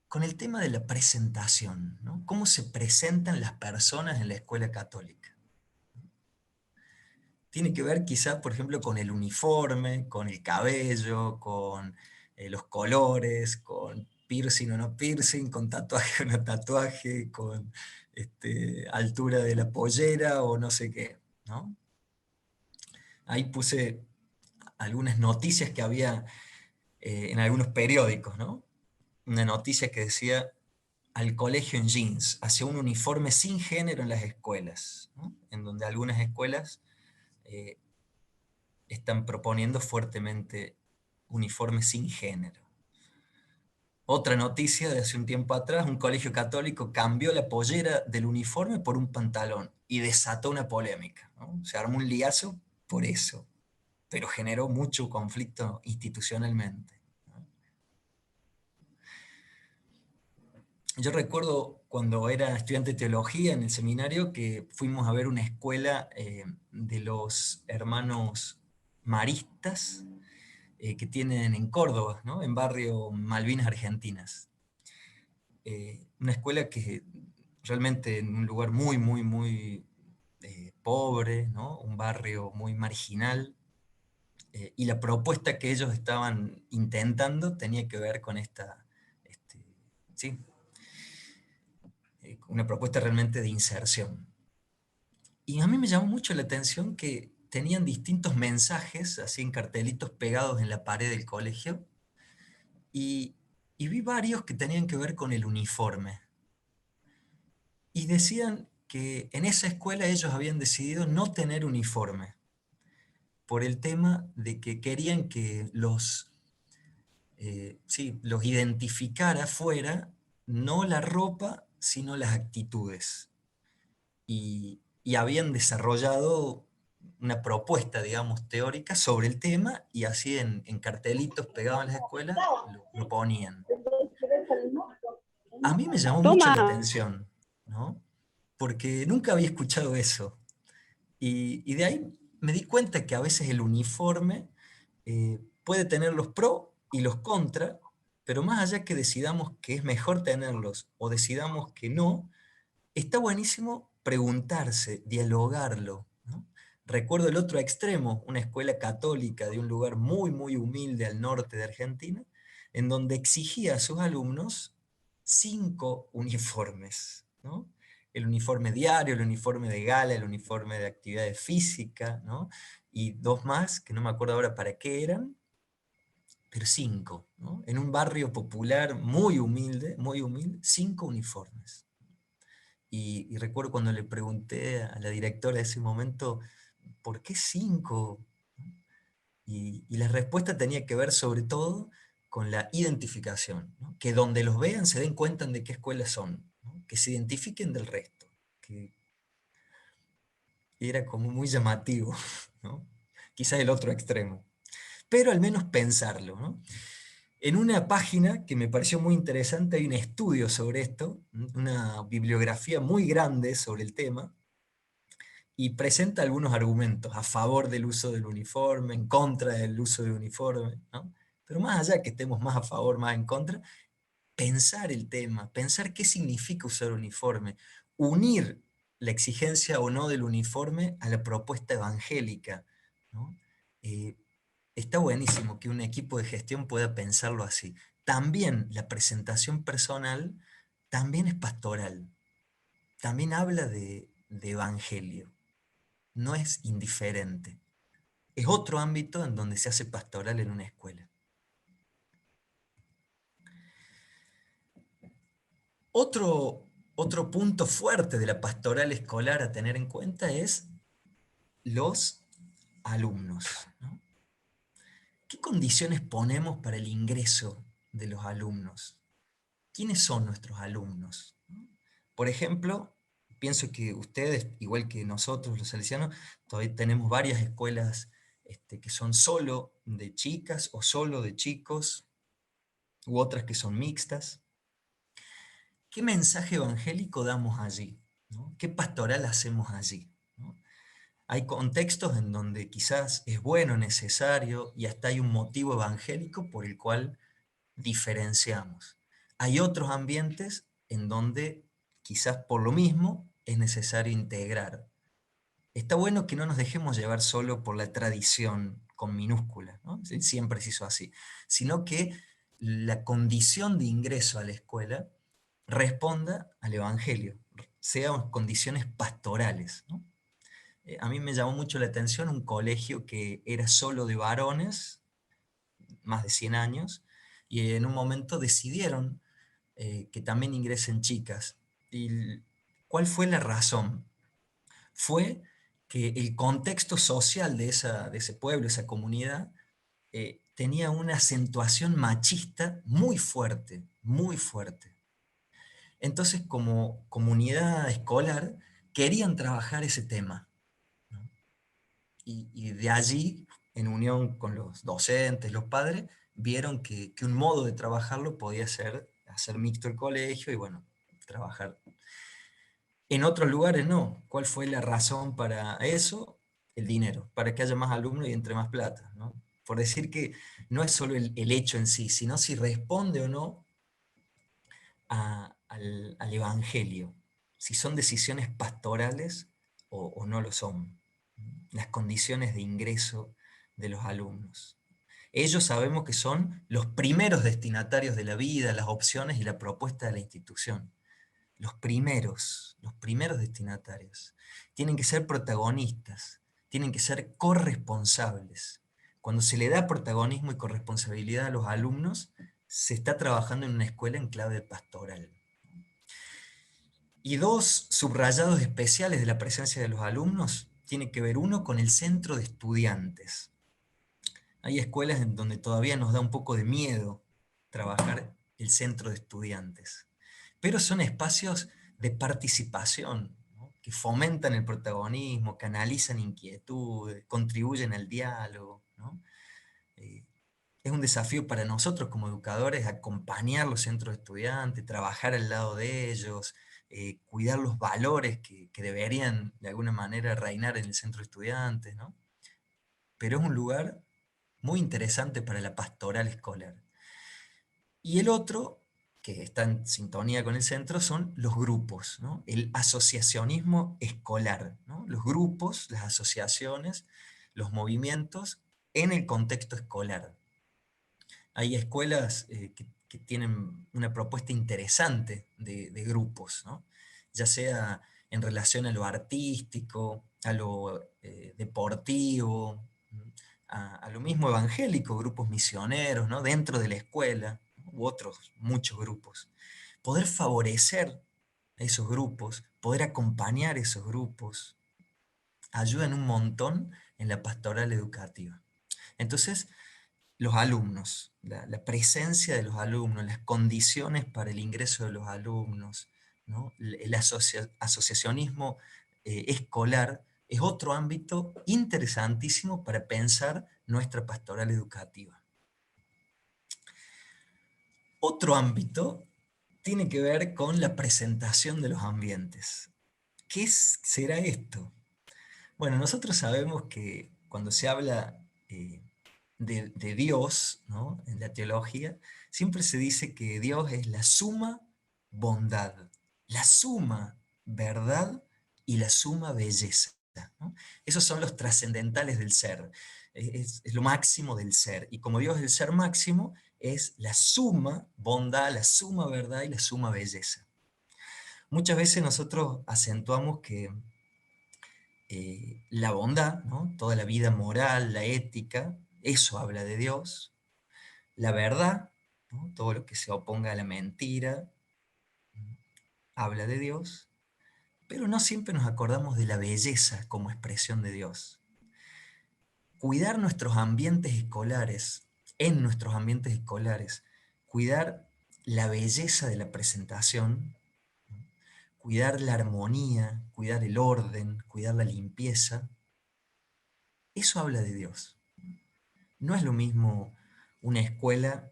[SPEAKER 2] con el tema de la presentación, ¿no? Cómo se presentan las personas en la escuela católica. Tiene que ver quizás, por ejemplo, con el uniforme, con el cabello, con los colores, con piercing o no piercing, con tatuaje o no tatuaje, con altura de la pollera o no sé qué, ¿no? Ahí puse algunas noticias que había en algunos periódicos, ¿no? Una noticia que decía: al colegio en jeans, hacia un uniforme sin género en las escuelas, ¿no? En donde algunas escuelas eh, están proponiendo fuertemente uniformes sin género. Otra noticia de hace un tiempo atrás: un colegio católico cambió la pollera del uniforme por un pantalón y desató una polémica, ¿no? Se armó un liazo por eso, pero generó mucho conflicto institucionalmente. Yo recuerdo cuando era estudiante de teología en el seminario que fuimos a ver una escuela de los hermanos maristas que tienen en Córdoba, ¿no? En barrio Malvinas Argentinas. Una escuela que realmente en un lugar muy, muy, muy pobre, ¿no? Un barrio muy marginal, y la propuesta que ellos estaban intentando tenía que ver con sí, una propuesta realmente de inserción. Y a mí me llamó mucho la atención que tenían distintos mensajes, así en cartelitos pegados en la pared del colegio, y, y vi varios que tenían que ver con el uniforme. Y decían que en esa escuela ellos habían decidido no tener uniforme, por el tema de que querían que sí, los identificara fuera, no la ropa, sino las actitudes. Y habían desarrollado una propuesta, digamos, teórica sobre el tema, y así en cartelitos pegados en las escuelas lo ponían. A mí me llamó mucho la
[SPEAKER 3] Toma.
[SPEAKER 2] atención, ¿no? Porque nunca había escuchado eso. Y de ahí me di cuenta que a veces el uniforme puede tener los pros y los contra, pero más allá que decidamos que es mejor tenerlos o decidamos que no, está buenísimo preguntarse, dialogarlo, ¿no? Recuerdo el otro extremo, una escuela católica de un lugar muy, muy humilde al norte de Argentina, en donde exigía a sus alumnos 5 uniformes, ¿no? El uniforme diario, el uniforme de gala, el uniforme de actividades física, ¿no? Y 2 más, que no me acuerdo ahora para qué eran, pero 5, ¿no? En un barrio popular muy humilde, 5 uniformes. Y recuerdo cuando le pregunté a la directora de ese momento, ¿por qué 5? Y la respuesta tenía que ver sobre todo con la identificación, ¿no? Que donde los vean se den cuenta de qué escuelas son, ¿no? Que se identifiquen del resto, que era como muy llamativo, ¿no? Quizás el otro extremo, pero al menos pensarlo, ¿no? En una página que me pareció muy interesante hay un estudio sobre esto, una bibliografía muy grande sobre el tema, y presenta algunos argumentos a favor del uso del uniforme, en contra del uso del uniforme, ¿no? Pero más allá que estemos más a favor, más en contra, pensar el tema, pensar qué significa usar uniforme, unir la exigencia o no del uniforme a la propuesta evangélica, ¿no? Eh, Está buenísimo que un equipo de gestión pueda pensarlo así. También la presentación personal también es pastoral, también habla de evangelio, no es indiferente. Es otro ámbito en donde se hace pastoral en una escuela. Otro punto fuerte de la pastoral escolar a tener en cuenta es los alumnos, ¿no? ¿Qué condiciones ponemos para el ingreso de los alumnos? ¿Quiénes son nuestros alumnos? Por ejemplo, pienso que ustedes, igual que nosotros los salesianos, todavía tenemos varias escuelas que son solo de chicas o solo de chicos, u otras que son mixtas. ¿Qué mensaje evangélico damos allí? ¿No? ¿Qué pastoral hacemos allí? ¿No? Hay contextos en donde quizás es bueno, necesario, y hasta hay un motivo evangélico por el cual diferenciamos. Hay otros ambientes en donde quizás por lo mismo es necesario integrar. Está bueno que no nos dejemos llevar solo por la tradición con minúsculas, ¿no? Siempre se hizo así, sino que la condición de ingreso a la escuela responda al Evangelio, sean condiciones pastorales, ¿no? A mí me llamó mucho la atención un colegio que era solo de varones, más de 100 años, y en un momento decidieron que también ingresen chicas. ¿Y cuál fue la razón? Fue que el contexto social de ese pueblo, esa comunidad, tenía una acentuación machista muy fuerte, muy fuerte. Entonces, como comunidad escolar, querían trabajar ese tema, ¿no? Y de allí, en unión con los docentes, los padres, vieron que un modo de trabajarlo podía ser hacer mixto el colegio y bueno, trabajar. En otros lugares no. ¿Cuál fue la razón para eso? El dinero, para que haya más alumnos y entre más plata, ¿no? Por decir que no es solo el hecho en sí, sino si responde o no al Evangelio, si son decisiones pastorales o no lo son, las condiciones de ingreso de los alumnos. Ellos sabemos que son los primeros destinatarios de la vida, las opciones y la propuesta de la institución. los primeros destinatarios. Tienen que ser protagonistas, tienen que ser corresponsables. Cuando se le da protagonismo y corresponsabilidad a los alumnos, se está trabajando en una escuela en clave pastoral. Y dos subrayados especiales de la presencia de los alumnos tiene que ver uno con el centro de estudiantes. Hay escuelas en donde todavía nos da un poco de miedo trabajar el centro de estudiantes, pero son espacios de participación, ¿no? Que fomentan el protagonismo, canalizan inquietudes, contribuyen al diálogo, ¿no? Es un desafío para nosotros como educadores acompañar los centros de estudiantes, trabajar al lado de ellos, cuidar los valores que deberían de alguna manera reinar en el centro de estudiantes, ¿no? Pero es un lugar muy interesante para la pastoral escolar. Y el otro, que está en sintonía con el centro, son los grupos, ¿no? El asociacionismo escolar, ¿no? Los grupos, las asociaciones, los movimientos en el contexto escolar. Hay escuelas que tienen una propuesta interesante de grupos, ¿no? Ya sea en relación a lo artístico, a lo deportivo, a lo mismo evangélico, grupos misioneros, ¿no? Dentro de la escuela, ¿no? U otros muchos grupos. Poder favorecer esos grupos, poder acompañar esos grupos, ayudan un montón en la pastoral educativa. Entonces, los alumnos, la presencia de los alumnos, las condiciones para el ingreso de los alumnos, ¿no? El asociacionismo escolar es otro ámbito interesantísimo para pensar nuestra pastoral educativa. Otro ámbito tiene que ver con la presentación de los ambientes. ¿Qué será esto? Bueno, nosotros sabemos que cuando se habla de Dios, ¿no? En la teología, siempre se dice que Dios es la suma bondad, la suma verdad y la suma belleza, ¿no? Esos son los trascendentales del ser, es lo máximo del ser. Y como Dios es el ser máximo, es la suma bondad, la suma verdad y la suma belleza. Muchas veces nosotros acentuamos que la bondad, ¿no? Toda la vida moral, la ética, eso habla de Dios. La verdad, ¿no? Todo lo que se oponga a la mentira, habla de Dios. Pero no siempre nos acordamos de la belleza como expresión de Dios. Cuidar nuestros ambientes escolares, en nuestros ambientes escolares, cuidar la belleza de la presentación, ¿no? Cuidar la armonía, cuidar el orden, cuidar la limpieza, eso habla de Dios. No es lo mismo una escuela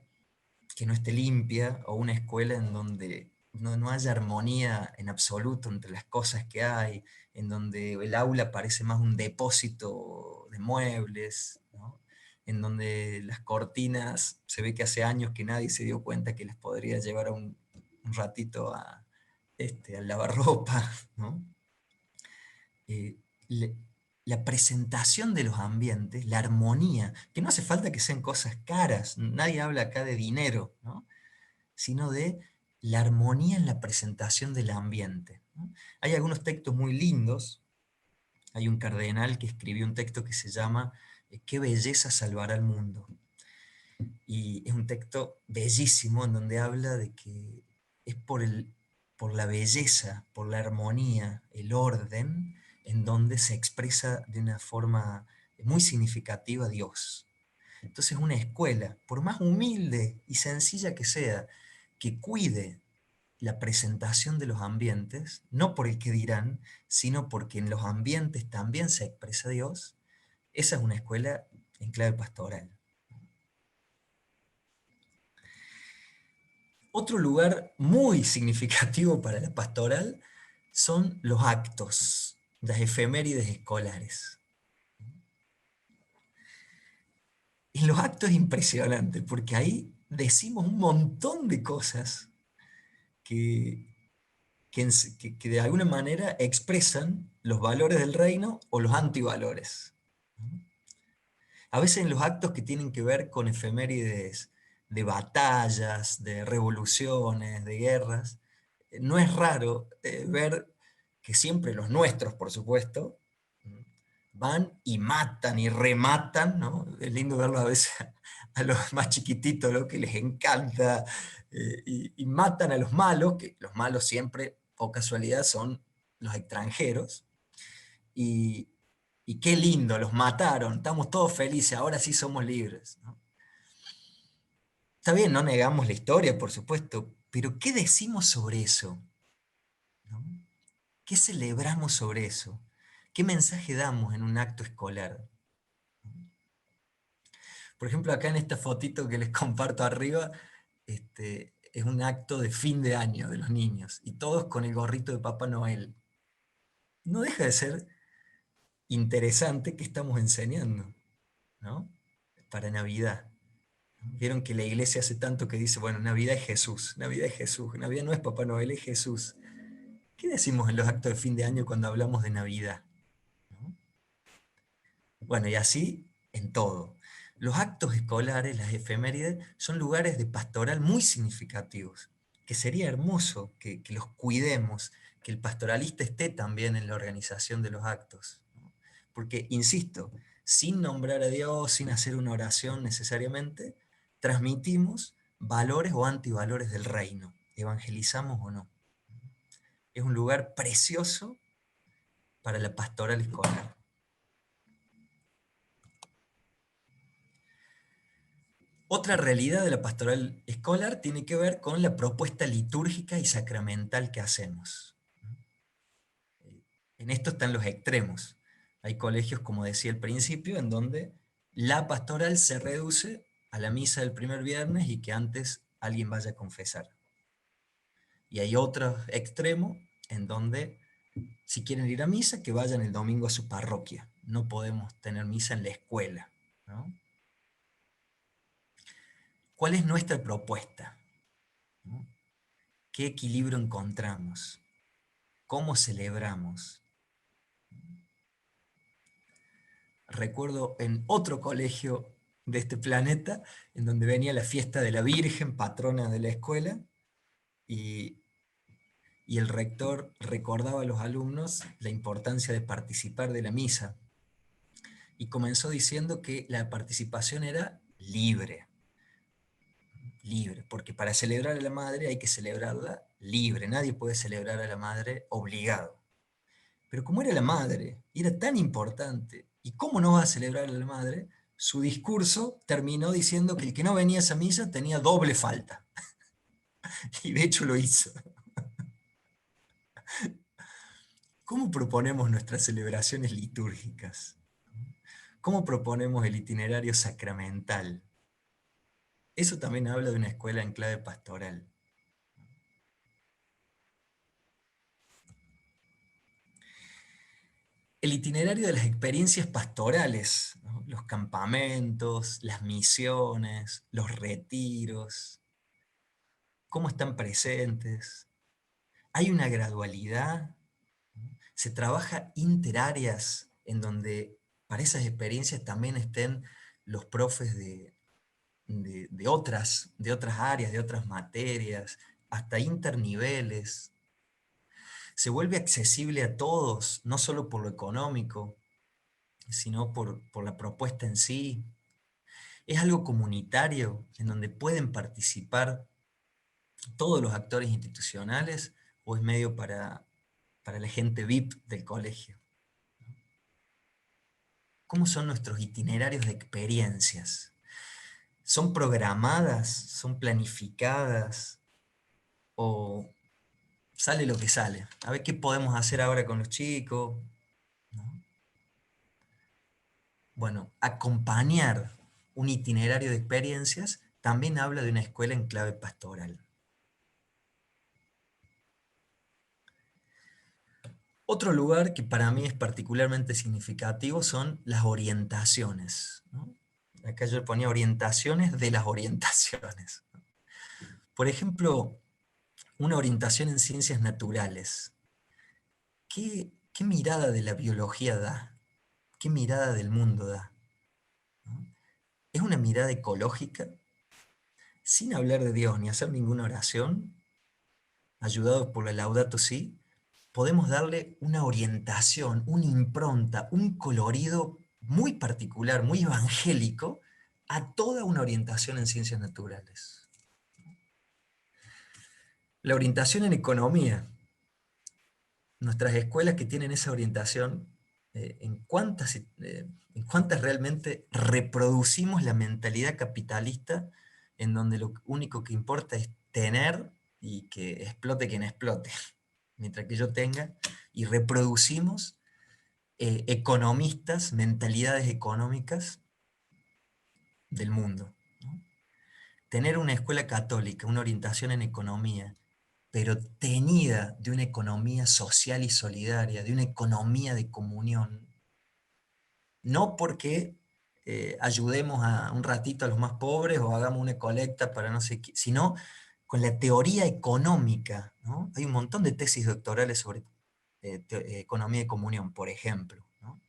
[SPEAKER 2] que no esté limpia o una escuela en donde no haya armonía en absoluto entre las cosas que hay, en donde el aula parece más un depósito de muebles, ¿no? En donde las cortinas se ve que hace años que nadie se dio cuenta que les podría llevar a un ratito al lavarropa, ¿no? Eh, le- la presentación de los ambientes, la armonía, que no hace falta que sean cosas caras, nadie habla acá de dinero, ¿no? Sino de la armonía en la presentación del ambiente, ¿no? Hay algunos textos muy lindos, hay un cardenal que escribió un texto que se llama ¿Qué belleza salvará al mundo? Y es un texto bellísimo en donde habla de que es por la belleza, por la armonía, el orden, en donde se expresa de una forma muy significativa Dios. Entonces una escuela, por más humilde y sencilla que sea, que cuide la presentación de los ambientes, no por el que dirán, sino porque en los ambientes también se expresa Dios, esa es una escuela en clave pastoral. Otro lugar muy significativo para la pastoral son los actos, las efemérides escolares. En los actos es impresionante, porque ahí decimos un montón de cosas que, que de alguna manera expresan los valores del reino o los antivalores. A veces en los actos que tienen que ver con efemérides de batallas, de revoluciones, de guerras, no es raro ver que siempre los nuestros, por supuesto, van y matan y rematan, ¿no? Es lindo verlo a veces a los más chiquititos, ¿no? Que les encanta, y matan a los malos, que los malos siempre, o casualidad, son los extranjeros, y, y qué lindo, los mataron, estamos todos felices, ahora sí somos libres, ¿no? Está bien, no negamos la historia, por supuesto, pero ¿qué decimos sobre eso? ¿No? ¿Qué celebramos sobre eso? ¿Qué mensaje damos en un acto escolar? Por ejemplo, acá en esta fotito que les comparto arriba, es un acto de fin de año de los niños, y todos con el gorrito de Papá Noel. No deja de ser interesante que estamos enseñando, ¿no? Para Navidad. Vieron que la iglesia hace tanto que dice, bueno, Navidad es Jesús, Navidad es Jesús, Navidad no es Papá Noel, es Jesús. ¿Qué decimos en los actos de fin de año cuando hablamos de Navidad? ¿No? Bueno, y así en todo. Los actos escolares, las efemérides, son lugares de pastoral muy significativos, que sería hermoso que los cuidemos, que el pastoralista esté también en la organización de los actos. ¿No? Porque, insisto, sin nombrar a Dios, sin hacer una oración necesariamente, transmitimos valores o antivalores del reino, evangelizamos o no. Es un lugar precioso para la pastoral escolar. Otra realidad de la pastoral escolar tiene que ver con la propuesta litúrgica y sacramental que hacemos. En esto están los extremos. Hay colegios, como decía al principio, en donde la pastoral se reduce a la misa del primer viernes y que antes alguien vaya a confesar. Y hay otro extremo en donde, si quieren ir a misa, que vayan el domingo a su parroquia. No podemos tener misa en la escuela, ¿no? ¿Cuál es nuestra propuesta? ¿No? ¿Qué equilibrio encontramos? ¿Cómo celebramos? Recuerdo en otro colegio de este planeta, en donde venía la fiesta de la Virgen, patrona de la escuela, y, y el rector recordaba a los alumnos la importancia de participar de la misa. Y comenzó diciendo que la participación era libre, libre, porque para celebrar a la madre hay que celebrarla libre, nadie puede celebrar a la madre obligado. Pero como era la madre, y era tan importante, ¿y cómo no va a celebrar a la madre? Su discurso terminó diciendo que el que no venía a esa misa tenía doble falta. Y de hecho lo hizo. ¿Cómo proponemos nuestras celebraciones litúrgicas? ¿Cómo proponemos el itinerario sacramental? Eso también habla de una escuela en clave pastoral. El itinerario de las experiencias pastorales, ¿no? Los campamentos, las misiones, los retiros, cómo están presentes. Hay una gradualidad, ¿no? Se trabaja interáreas en donde para esas experiencias también estén los profes de otras áreas, de otras materias, hasta interniveles. Se vuelve accesible a todos, no solo por lo económico, sino por la propuesta en sí. Es algo comunitario en donde pueden participar todos los actores institucionales, o es medio para la gente VIP del colegio. ¿Cómo son nuestros itinerarios de experiencias? ¿Son programadas? ¿Son planificadas? ¿O sale lo que sale? A ver qué podemos hacer ahora con los chicos, ¿no? Bueno, acompañar un itinerario de experiencias también habla de una escuela en clave pastoral. Otro lugar que para mí es particularmente significativo son las orientaciones, ¿no? Acá yo ponía orientaciones de las orientaciones. Por ejemplo, una orientación en ciencias naturales. ¿Qué mirada de la biología da? ¿Qué mirada del mundo da? ¿No? ¿Es una mirada ecológica? Sin hablar de Dios ni hacer ninguna oración, ayudados por la Laudato Si, podemos darle una orientación, una impronta, un colorido muy particular, muy evangélico, a toda una orientación en ciencias naturales. La orientación en economía. Nuestras escuelas que tienen esa orientación, ¿en cuántas realmente reproducimos la mentalidad capitalista en donde lo único que importa es tener y que explote quien explote, mientras que yo tenga, y reproducimos economistas, mentalidades económicas del mundo, ¿no? Tener una escuela católica, una orientación en economía, pero tenida de una economía social y solidaria, de una economía de comunión, no porque ayudemos un ratito a los más pobres o hagamos una colecta para no sé qué, sino con la teoría económica, ¿no? Hay un montón de tesis doctorales sobre economía de comunión, por ejemplo, ¿no?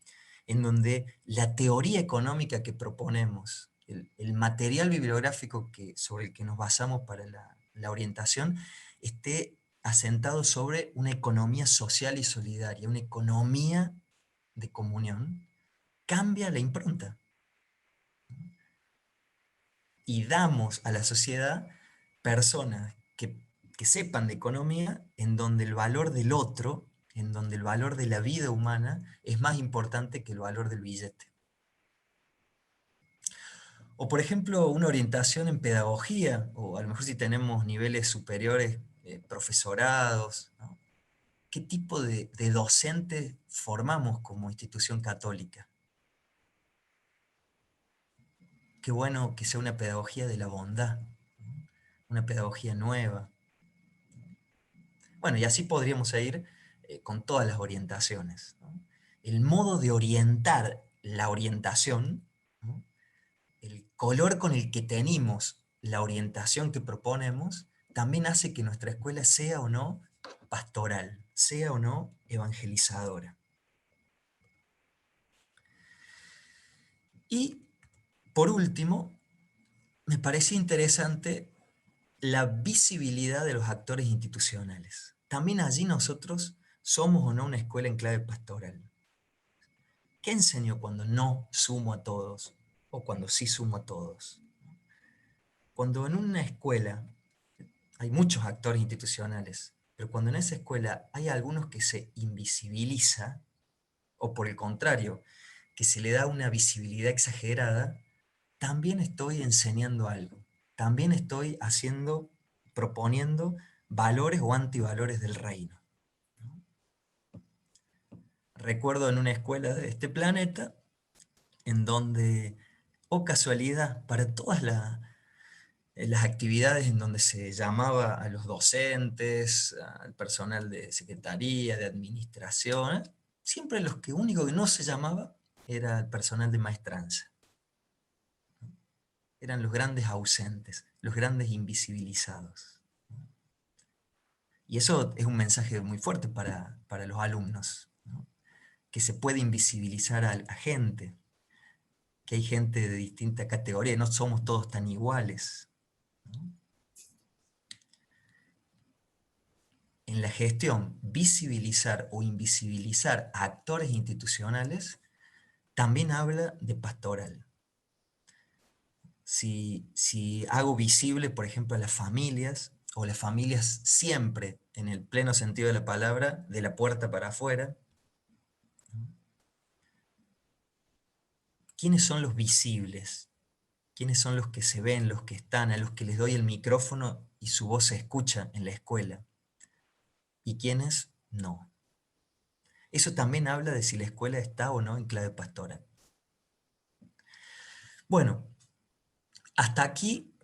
[SPEAKER 2] En donde la teoría económica que proponemos, el material bibliográfico sobre el que nos basamos para la orientación, esté asentado sobre una economía social y solidaria, una economía de comunión, cambia la impronta. Y damos a la sociedad personas que sepan de economía, en donde el valor del otro, en donde el valor de la vida humana es más importante que el valor del billete. O por ejemplo, una orientación en pedagogía, o a lo mejor si tenemos niveles superiores, profesorados, ¿no? ¿Qué tipo de docentes formamos como institución católica? Qué bueno que sea una pedagogía de la bondad, ¿no? Una pedagogía nueva. Bueno, y así podríamos seguir con todas las orientaciones, ¿no? El modo de orientar la orientación, ¿no? El color con el que tenemos la orientación que proponemos, también hace que nuestra escuela sea o no pastoral, sea o no evangelizadora. Y, por último, me parece interesante la visibilidad de los actores institucionales. También allí nosotros somos o no una escuela en clave pastoral. ¿Qué enseño cuando no sumo a todos o cuando sí sumo a todos? Cuando en una escuela hay muchos actores institucionales, pero cuando en esa escuela hay algunos que se invisibiliza, o por el contrario, que se le da una visibilidad exagerada, también estoy enseñando algo, también estoy proponiendo valores o antivalores del reino. Recuerdo en una escuela de este planeta, en donde, oh casualidad, para todas las actividades en donde se llamaba a los docentes, al personal de secretaría, de administración, siempre único que no se llamaba era el personal de maestranza. Eran los grandes ausentes, los grandes invisibilizados. Y eso es un mensaje muy fuerte para los alumnos, ¿no? Que se puede invisibilizar a gente, que hay gente de distinta categoría, no somos todos tan iguales, ¿no? En la gestión, visibilizar o invisibilizar a actores institucionales también habla de pastoral. Si hago visible, por ejemplo, a las familias, o las familias siempre, en el pleno sentido de la palabra, de la puerta para afuera, ¿quiénes son los visibles? ¿Quiénes son los que se ven, los que están, a los que les doy el micrófono y su voz se escucha en la escuela? ¿Y quiénes no? Eso también habla de si la escuela está o no en clave pastoral. Bueno, hasta aquí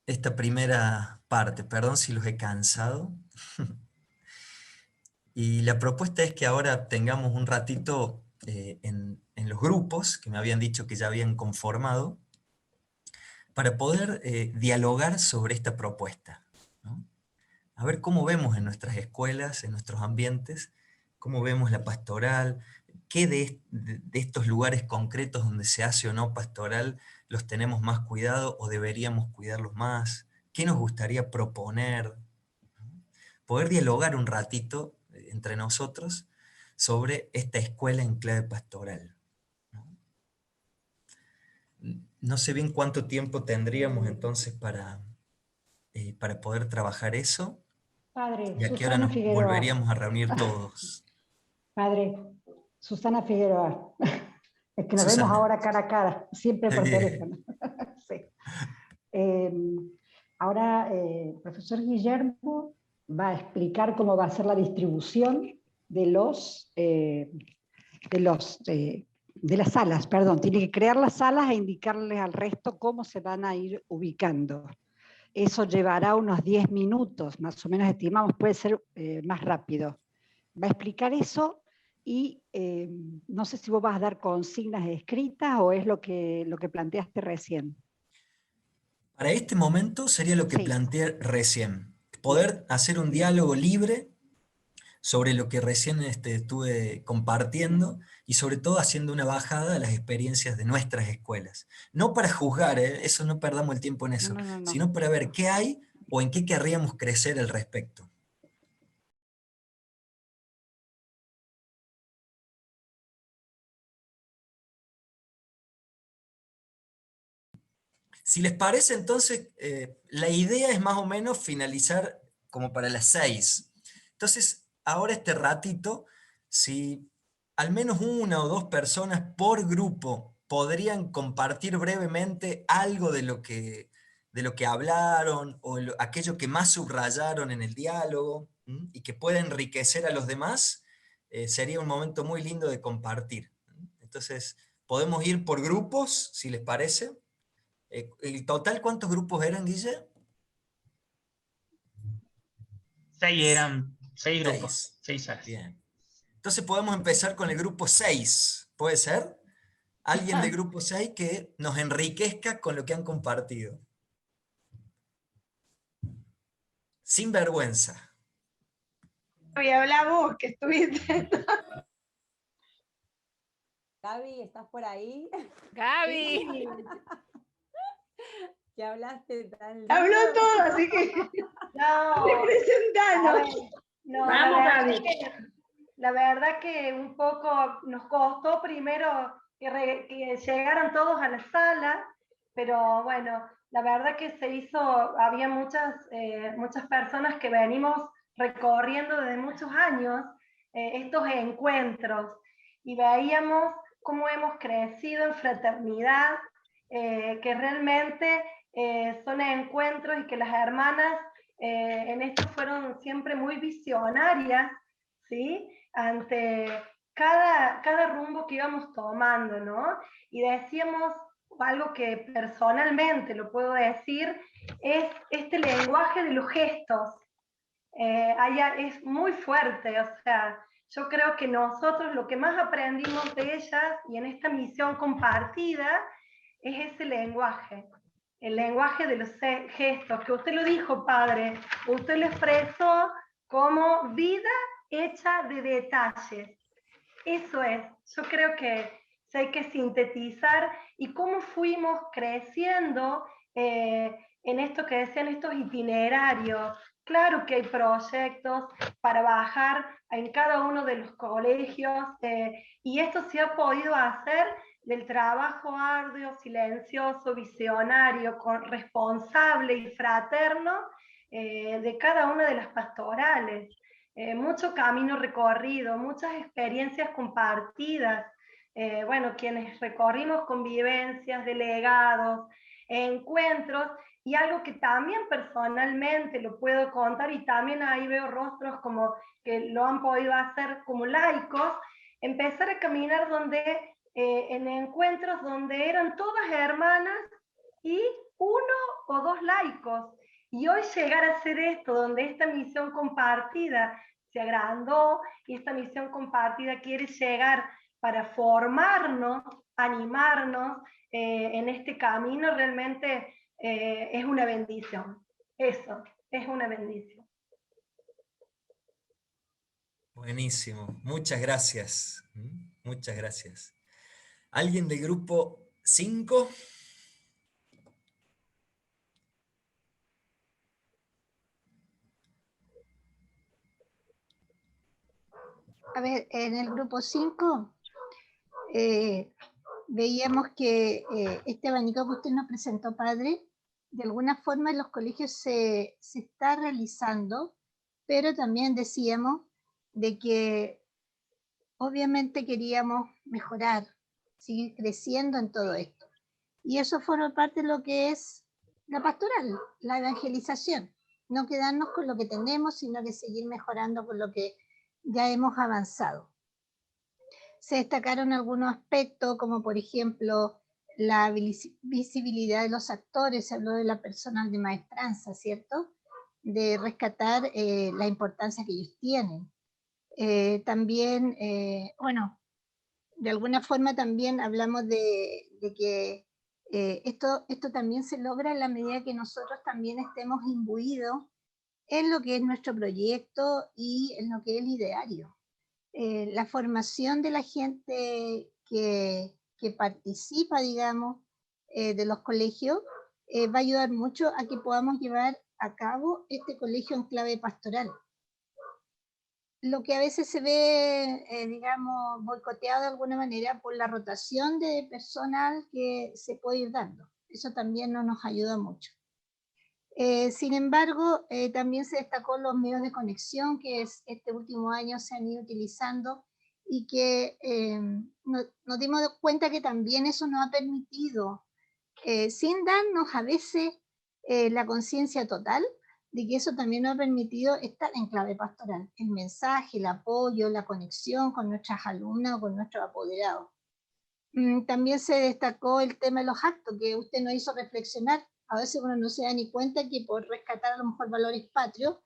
[SPEAKER 2] esta primera parte. Perdón si los he cansado. Y la propuesta es que ahora tengamos un ratito en los grupos que me habían dicho que ya habían conformado para poder dialogar sobre esta propuesta, ¿no? A ver cómo vemos en nuestras escuelas, en nuestros ambientes, cómo vemos la pastoral, qué de estos lugares concretos donde se hace o no pastoral los tenemos más cuidado o deberíamos cuidarlos más, qué nos gustaría proponer, ¿no? poder dialogar un ratito entre nosotros sobre esta escuela en clave pastoral. No sé bien cuánto tiempo tendríamos entonces para poder trabajar eso,
[SPEAKER 3] Padre,
[SPEAKER 2] y a qué hora
[SPEAKER 3] Susana
[SPEAKER 2] nos
[SPEAKER 3] Figueroa.
[SPEAKER 2] volveríamos a reunir todos.
[SPEAKER 3] Padre, Susana Figueroa. Es que nos vemos
[SPEAKER 2] Susana.
[SPEAKER 3] ahora cara a cara, siempre por
[SPEAKER 2] Bien.
[SPEAKER 3] teléfono. Sí. Eh, Ahora, el profesor Guillermo va a explicar cómo va a ser la distribución de las salas, perdón. Tiene que crear las salas e indicarles al resto cómo se van a ir ubicando. Eso llevará unos 10 minutos, más o menos estimamos, puede ser más rápido. Va a explicar eso y no sé si vos vas a dar consignas escritas o es lo que planteaste recién.
[SPEAKER 2] Para este momento sería lo que
[SPEAKER 3] Sí.
[SPEAKER 2] planteé recién,
[SPEAKER 3] Bien.
[SPEAKER 2] poder hacer un
[SPEAKER 3] Bien.
[SPEAKER 2] diálogo libre sobre lo que recién estuve compartiendo y sobre todo haciendo una bajada a las experiencias de nuestras escuelas. No para juzgar, eso no perdamos el tiempo en eso,
[SPEAKER 3] No.
[SPEAKER 2] sino para ver qué hay o en qué querríamos crecer al respecto. Si les parece, entonces, la idea es más o menos finalizar como para las 6. Entonces, ahora este ratito, si al menos una o dos personas por grupo podrían compartir brevemente algo de lo que hablaron o aquello que más subrayaron en el diálogo, y que pueda enriquecer a los demás, sería un momento muy lindo de compartir. Entonces, podemos ir por grupos, si les parece. ¿El total cuántos grupos eran, Guille?
[SPEAKER 4] 6 grupos,
[SPEAKER 2] 6.
[SPEAKER 4] 6 salas.
[SPEAKER 2] Bien. Entonces podemos empezar con el grupo 6. ¿Puede ser? Alguien del grupo 6 que nos enriquezca con lo que han compartido. Sin vergüenza.
[SPEAKER 5] Y habla vos, que estuviste.
[SPEAKER 6] Gaby, ¿estás por ahí?
[SPEAKER 7] Gaby.
[SPEAKER 5] Sí,
[SPEAKER 6] Que hablaste tan lindo.
[SPEAKER 5] habló todo, así que
[SPEAKER 3] No,
[SPEAKER 5] presentanos.
[SPEAKER 3] no,
[SPEAKER 5] Vamos, Gaby.
[SPEAKER 3] la verdad que un poco nos costó primero que llegaran todos a la sala, pero bueno, la verdad que se hizo, había muchas personas que venimos recorriendo desde muchos años estos encuentros y veíamos cómo hemos crecido en fraternidad, que realmente son encuentros y que las hermanas en esto fueron siempre muy visionarias, ¿sí? Ante cada rumbo que íbamos tomando, ¿no? Y decíamos algo que personalmente lo puedo decir, es este lenguaje de los gestos. Es muy fuerte, o sea, yo creo que nosotros lo que más aprendimos de ellas y en esta misión compartida es ese lenguaje, el lenguaje de los gestos, que usted lo dijo, padre, usted lo expresó como vida hecha de detalles. Eso es, yo creo que si hay que sintetizar y cómo fuimos creciendo en esto que decían estos itinerarios. Claro que hay proyectos para bajar en cada uno de los colegios y esto se ha podido hacer del trabajo arduo, silencioso, visionario, responsable y fraterno de cada una de las pastorales. Mucho camino recorrido, muchas experiencias compartidas. Bueno, quienes recorrimos convivencias, delegados, encuentros, y algo que también personalmente lo puedo contar, y también ahí veo rostros como que lo han podido hacer como laicos, empezar a caminar en encuentros donde eran todas hermanas y uno o dos laicos. Y hoy llegar a hacer esto, donde esta misión compartida se agrandó y esta misión compartida quiere llegar para formarnos, animarnos en este camino, realmente es una bendición. Eso, es una bendición.
[SPEAKER 2] Buenísimo. Muchas gracias. Muchas gracias. ¿Alguien del grupo 5?
[SPEAKER 4] A ver, en el grupo 5 veíamos que este abanico que usted nos presentó, padre, de alguna forma en los colegios se está realizando, pero también decíamos de que obviamente queríamos mejorar, seguir creciendo en todo esto. Y eso forma parte de lo que es la pastoral, la evangelización. No quedarnos con lo que tenemos, sino que seguir mejorando con lo que ya hemos avanzado. Se destacaron algunos aspectos, como por ejemplo la visibilidad de los actores, se habló de la personal de maestranza, ¿cierto? De rescatar la importancia que ellos tienen. También, bueno, de alguna forma también hablamos de que esto también se logra en la medida que nosotros también estemos imbuidos en lo que es nuestro proyecto y en lo que es el ideario. La formación de la gente que participa, digamos, de los colegios, va a ayudar mucho a que podamos llevar a cabo este colegio en clave pastoral. Lo que a veces se ve, digamos, boicoteado de alguna manera por la rotación de personal que se puede ir dando. Eso también no nos ayuda mucho. Sin embargo, también se destacó los medios de conexión que este último año se han ido utilizando y que nos dimos cuenta que también eso nos ha permitido, sin darnos a veces la conciencia total, de que eso también nos ha permitido estar en clave pastoral, el mensaje, el apoyo, la conexión con nuestras alumnas o con nuestros apoderados. También se destacó el tema de los actos, que usted nos hizo reflexionar. A veces uno no se da ni cuenta que por rescatar a lo mejor valores patrios,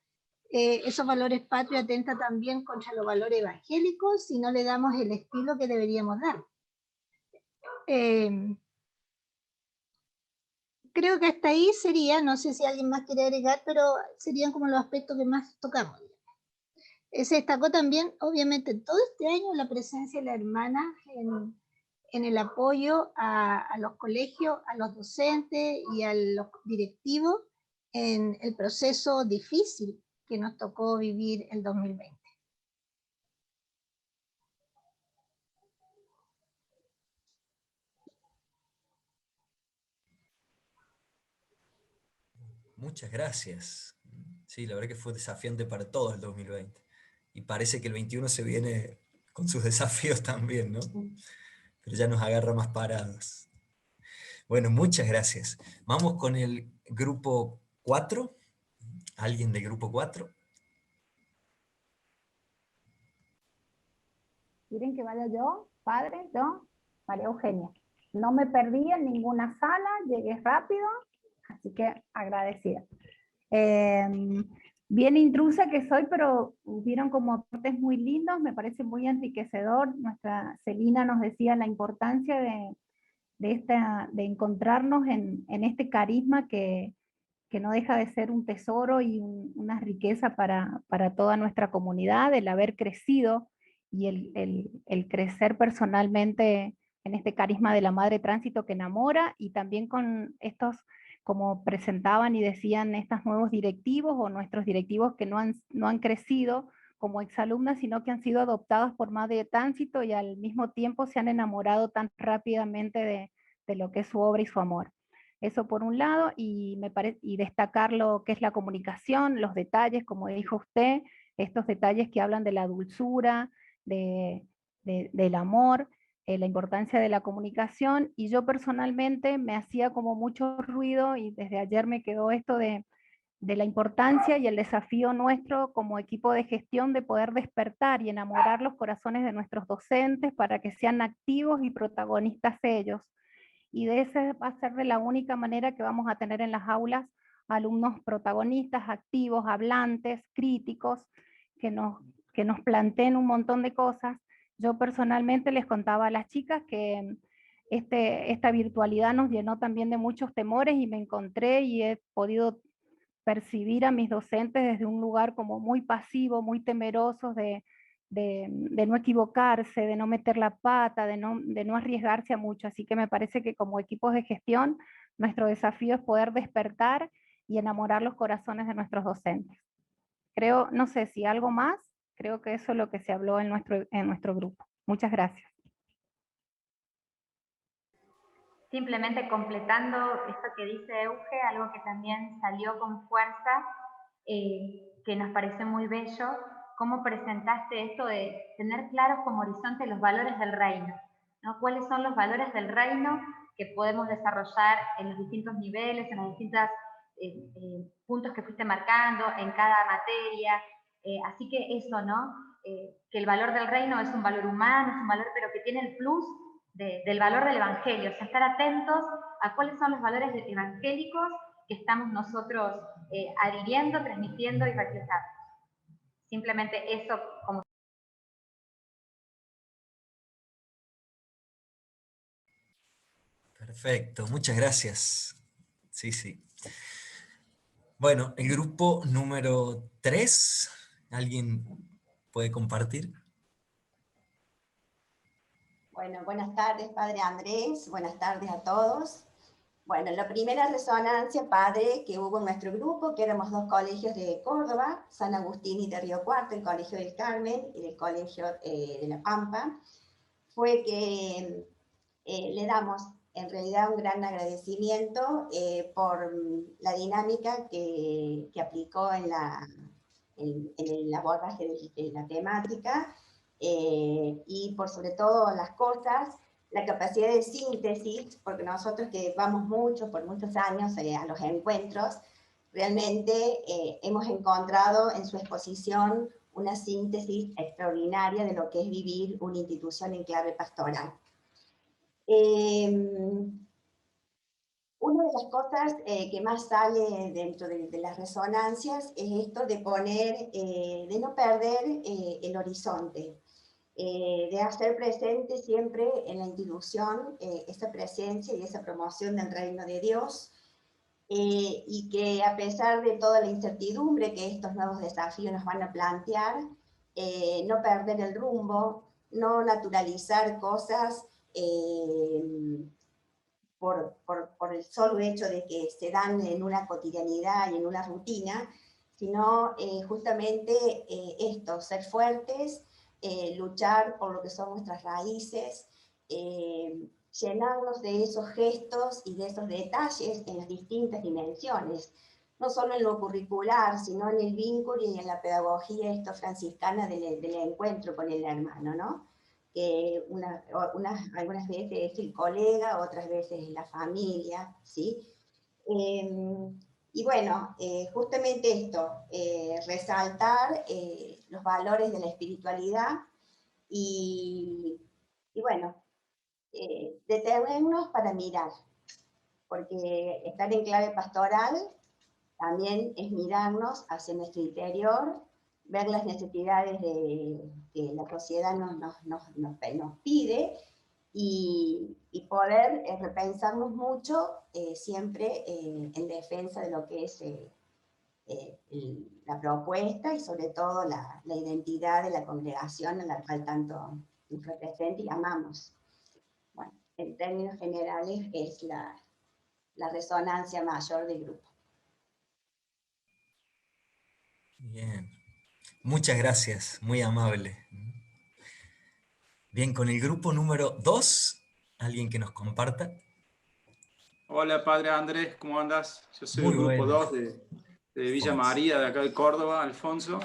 [SPEAKER 4] esos valores patrios atentan también contra los valores evangélicos si no le damos el estilo que deberíamos dar. Creo que hasta ahí sería, no sé si alguien más quiere agregar, pero serían como los aspectos que más tocamos. Se destacó también, obviamente, todo este año la presencia de la hermana en el apoyo a los colegios, a los docentes y a los directivos en el proceso difícil que nos tocó vivir el 2020.
[SPEAKER 2] Muchas gracias. Sí, la verdad que fue desafiante para todos el 2020. Y parece que el 21 se viene con sus desafíos también, ¿no? Pero ya nos agarra más parados. Bueno, muchas gracias. Vamos con el grupo 4. ¿Alguien del grupo 4?
[SPEAKER 7] ¿Quieren que vaya yo, padre? Yo, María Eugenia. No me perdí en ninguna sala, llegué rápido, así que agradecida. Bien intrusa que soy, pero hubieron como aportes muy lindos, me parece muy enriquecedor. Nuestra Celina nos decía la importancia de encontrarnos en este carisma que no deja de ser un tesoro y una riqueza para toda nuestra comunidad, el haber crecido y el crecer personalmente en este carisma de la Madre Tránsito que enamora, y también con estos, como presentaban y decían, estos nuevos directivos o nuestros directivos que no han crecido como exalumnas, sino que han sido adoptados por Madre Tránsito y al mismo tiempo se han enamorado tan rápidamente de lo que es su obra y su amor. Eso por un lado, y destacar lo que es la comunicación, los detalles, como dijo usted, estos detalles que hablan de la dulzura, del amor, la importancia de la comunicación, y yo personalmente me hacía como mucho ruido, y desde ayer me quedó esto de la importancia y el desafío nuestro como equipo de gestión de poder despertar y enamorar los corazones de nuestros docentes para que sean activos y protagonistas ellos. Y de esa va a ser de la única manera que vamos a tener en las aulas alumnos protagonistas, activos, hablantes, críticos, que nos planteen un montón de cosas. Yo personalmente les contaba a las chicas que esta virtualidad nos llenó también de muchos temores, y me encontré y he podido percibir a mis docentes desde un lugar como muy pasivo, muy temerosos de no equivocarse, de no meter la pata, de no arriesgarse a mucho. Así que me parece que como equipos de gestión, nuestro desafío es poder despertar y enamorar los corazones de nuestros docentes. Creo, no sé si algo más, Creo que eso es lo que se habló en nuestro grupo. Muchas gracias.
[SPEAKER 8] Simplemente completando esto que dice Euge, algo que también salió con fuerza, que nos pareció muy bello, cómo presentaste esto de tener claros como horizonte los valores del reino, ¿no? ¿Cuáles son los valores del reino que podemos desarrollar en los distintos niveles, en los distintos puntos que fuiste marcando, en cada materia? Así que eso, ¿no? Que el valor del reino es un valor humano, es un valor pero que tiene el plus del valor del evangelio, o sea, estar atentos a cuáles son los valores evangélicos que estamos nosotros adhiriendo, transmitiendo y reflejando. Simplemente eso como...
[SPEAKER 2] Perfecto, muchas gracias. Sí, sí. Bueno, el grupo número 3, ¿alguien puede compartir?
[SPEAKER 9] Bueno, buenas tardes, Padre Andrés, buenas tardes a todos. Bueno, la primera resonancia, Padre, que hubo en nuestro grupo, que éramos 2 colegios de Córdoba, San Agustín y de Río Cuarto, el Colegio del Carmen y el Colegio de La Pampa, fue que le damos en realidad un gran agradecimiento por la dinámica que aplicó en el abordaje de la temática, y por sobre todo las cosas, la capacidad de síntesis, porque nosotros que vamos por muchos años a los encuentros, realmente hemos encontrado en su exposición una síntesis extraordinaria de lo que es vivir una institución en clave pastoral. Una de las cosas que más sale dentro de las resonancias es esto de poner, de no perder el horizonte, de hacer presente siempre en la institución esa presencia y esa promoción del reino de Dios, y que a pesar de toda la incertidumbre que estos nuevos desafíos nos van a plantear, no perder el rumbo, no naturalizar cosas por el solo hecho de que se dan en una cotidianidad y en una rutina, sino justamente esto, ser fuertes, luchar por lo que son nuestras raíces, llenarnos de esos gestos y de esos detalles en las distintas dimensiones, no solo en lo curricular, sino en el vínculo y en la pedagogía esto franciscana del encuentro con el hermano, ¿no? Algunas veces es el colega, otras veces es la familia, ¿sí? Y bueno, justamente esto, resaltar los valores de la espiritualidad y bueno, detenernos para mirar, porque estar en clave pastoral también es mirarnos hacia nuestro interior, ver las necesidades que la sociedad nos pide y poder repensarnos mucho siempre en defensa de lo que es la propuesta y sobre todo la identidad de la congregación a la cual tanto nos representa y amamos. Bueno, en términos generales es la resonancia mayor del grupo.
[SPEAKER 2] Bien, muchas gracias, muy amable. Bien, con el grupo número 2, ¿alguien que nos comparta?
[SPEAKER 10] Hola, Padre Andrés, ¿cómo andas? Yo soy
[SPEAKER 2] Muy
[SPEAKER 10] del grupo
[SPEAKER 2] bueno.
[SPEAKER 10] 2 de Villa María, de acá de Córdoba, Alfonso,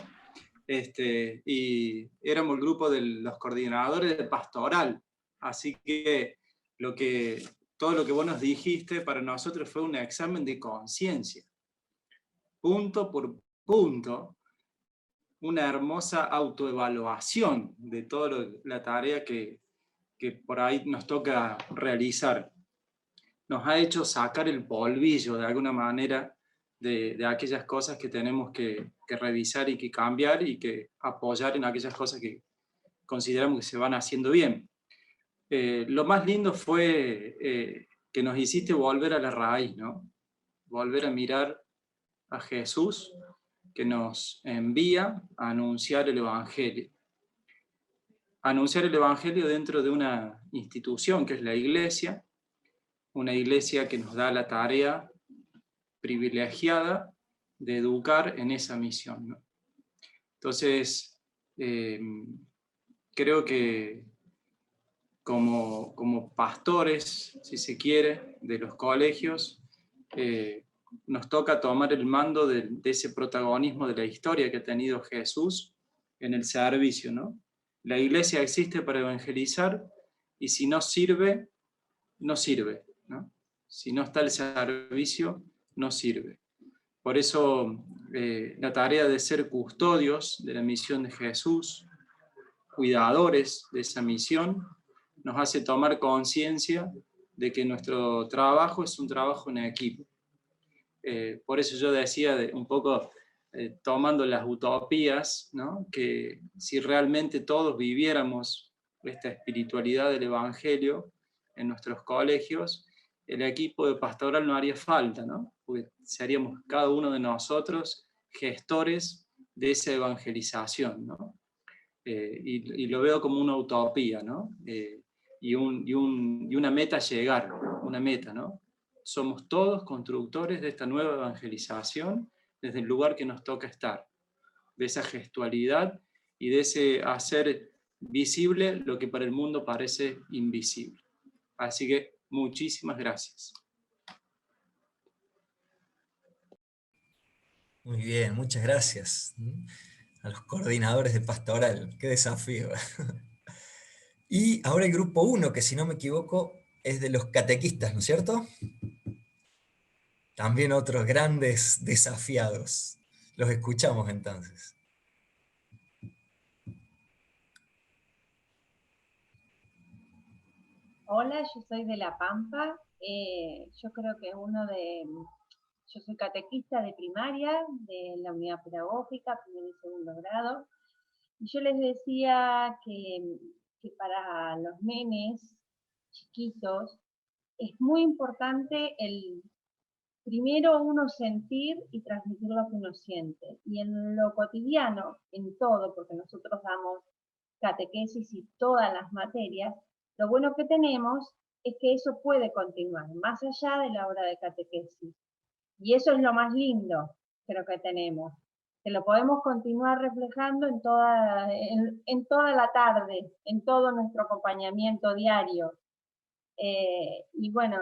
[SPEAKER 10] y éramos el grupo de los coordinadores de pastoral, así que todo lo que vos nos dijiste para nosotros fue un examen de conciencia, punto por punto, una hermosa autoevaluación de toda la tarea que por ahí nos toca realizar. Nos ha hecho sacar el polvillo de alguna manera de aquellas cosas que tenemos que revisar y que cambiar y que apoyar en aquellas cosas que consideramos que se van haciendo bien. Lo más lindo fue que nos hiciste volver a la raíz, ¿no? Volver a mirar a Jesús, que nos envía a anunciar el Evangelio. Anunciar el Evangelio dentro de una institución que es la Iglesia, una iglesia que nos da la tarea privilegiada de educar en esa misión, ¿no? Entonces, creo que como pastores, si se quiere, de los colegios, nos toca tomar el mando de ese protagonismo de la historia que ha tenido Jesús en el servicio, ¿no? La iglesia existe para evangelizar, y si no sirve, no sirve, ¿no? Si no está el servicio, no sirve. Por eso la tarea de ser custodios de la misión de Jesús, cuidadores de esa misión, nos hace tomar conciencia de que nuestro trabajo es un trabajo en equipo. Por eso yo decía un poco, tomando las utopías, ¿no? Que si realmente todos viviéramos esta espiritualidad del Evangelio en nuestros colegios, el equipo de pastoral no haría falta, ¿no? Porque seríamos cada uno de nosotros gestores de esa evangelización, ¿no? Y lo veo como una utopía, ¿no? Y una meta a llegar, una meta, ¿no? Somos todos constructores de esta nueva evangelización desde el lugar que nos toca estar, de esa gestualidad y de ese hacer visible lo que para el mundo parece invisible. Así que muchísimas gracias.
[SPEAKER 2] Muy bien, muchas gracias a los coordinadores de pastoral. Qué desafío. Y ahora el grupo 1, que si no me equivoco es de los catequistas, ¿no es cierto? También otros grandes desafiados. Los escuchamos entonces.
[SPEAKER 11] Hola, yo soy de La Pampa. Yo creo que yo soy catequista de primaria, de la unidad pedagógica, primer y segundo grado. Y yo les decía que para los nenes chiquitos es muy importante primero uno sentir y transmitir lo que uno siente. Y en lo cotidiano, en todo, porque nosotros damos catequesis y todas las materias, lo bueno que tenemos es que eso puede continuar, más allá de la hora de catequesis. Y eso es lo más lindo, creo que tenemos, que lo podemos continuar reflejando en toda la tarde, en todo nuestro acompañamiento diario. Y bueno,